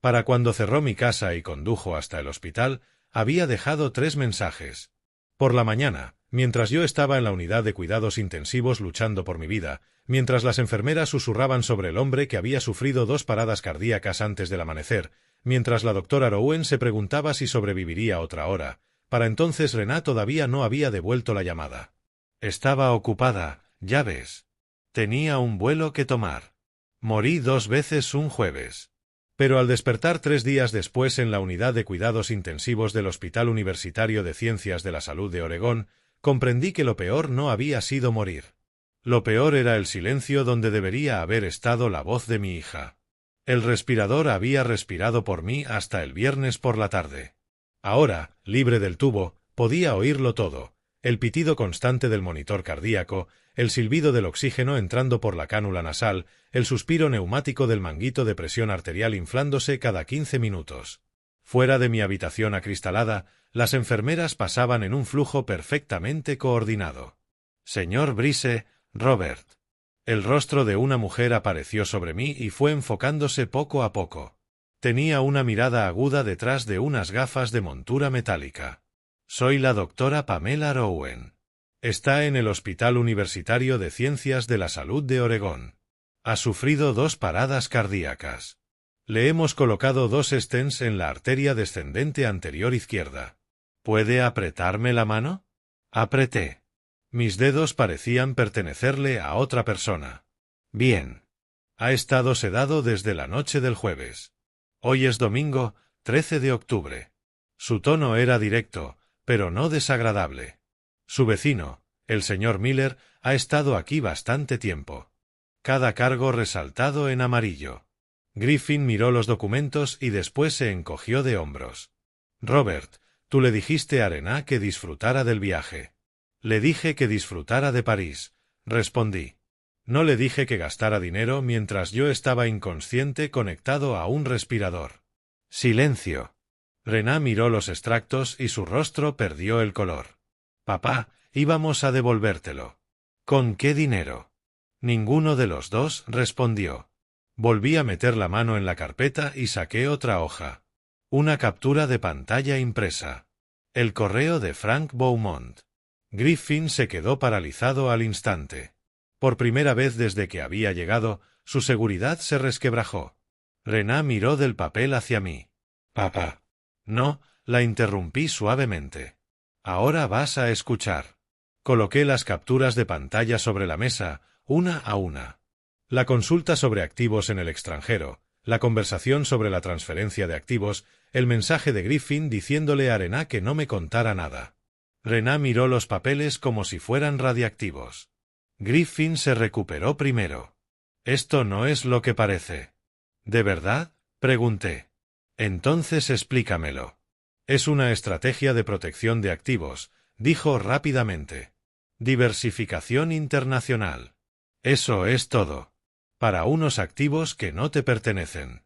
Para cuando cerró mi casa y condujo hasta el hospital, había dejado 3 mensajes. Por la mañana, mientras yo estaba en la unidad de cuidados intensivos luchando por mi vida, mientras las enfermeras susurraban sobre el hombre que había sufrido 2 paradas cardíacas antes del amanecer, mientras la doctora Rowen se preguntaba si sobreviviría otra hora, para entonces Rená todavía no había devuelto la llamada. Estaba ocupada, ya ves. Tenía un vuelo que tomar. Morí 2 veces un jueves. Pero al despertar 3 días después en la unidad de cuidados intensivos del Hospital Universitario de Ciencias de la Salud de Oregón, comprendí que lo peor no había sido morir. Lo peor era el silencio donde debería haber estado la voz de mi hija. El respirador había respirado por mí hasta el viernes por la tarde. Ahora, libre del tubo, podía oírlo todo: el pitido constante del monitor cardíaco, el silbido del oxígeno entrando por la cánula nasal, el suspiro neumático del manguito de presión arterial inflándose cada 15 minutos. Fuera de mi habitación acristalada, las enfermeras pasaban en un flujo perfectamente coordinado. Señor Brice, Robert. El rostro de una mujer apareció sobre mí y fue enfocándose poco a poco. Tenía una mirada aguda detrás de unas gafas de montura metálica. Soy la doctora Pamela Rowen. Está en el Hospital Universitario de Ciencias de la Salud de Oregón. Ha sufrido 2 paradas cardíacas. Le hemos colocado 2 stents en la arteria descendente anterior izquierda. ¿Puede apretarme la mano? Apreté. Mis dedos parecían pertenecerle a otra persona. Bien. Ha estado sedado desde la noche del jueves. Hoy es domingo, 13 de octubre. Su tono era directo, pero no desagradable. Su vecino, el señor Miller, ha estado aquí bastante tiempo. Cada cargo resaltado en amarillo. Griffin miró los documentos y después se encogió de hombros. Robert, tú le dijiste a Rená que disfrutara del viaje. Le dije que disfrutara de París, respondí. No le dije que gastara dinero mientras yo estaba inconsciente conectado a un respirador. Silencio. Rená miró los extractos y su rostro perdió el color. Papá, íbamos a devolvértelo. ¿Con qué dinero? Ninguno de los dos respondió. Volví a meter la mano en la carpeta y saqué otra hoja. Una captura de pantalla impresa. El correo de Frank Beaumont. Griffin se quedó paralizado al instante. Por primera vez desde que había llegado, su seguridad se resquebrajó. Rená miró del papel hacia mí. Papá. No, la interrumpí suavemente. Ahora vas a escuchar. Coloqué las capturas de pantalla sobre la mesa, una a una. La consulta sobre activos en el extranjero, la conversación sobre la transferencia de activos, el mensaje de Griffin diciéndole a Rená que no me contara nada. Rená miró los papeles como si fueran radiactivos. Griffin se recuperó primero. Esto no es lo que parece. ¿De verdad? Pregunté. Entonces explícamelo. Es una estrategia de protección de activos, dijo rápidamente. Diversificación internacional. Eso es todo. Para unos activos que no te pertenecen.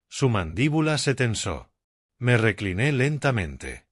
Su mandíbula se tensó. Me recliné lentamente.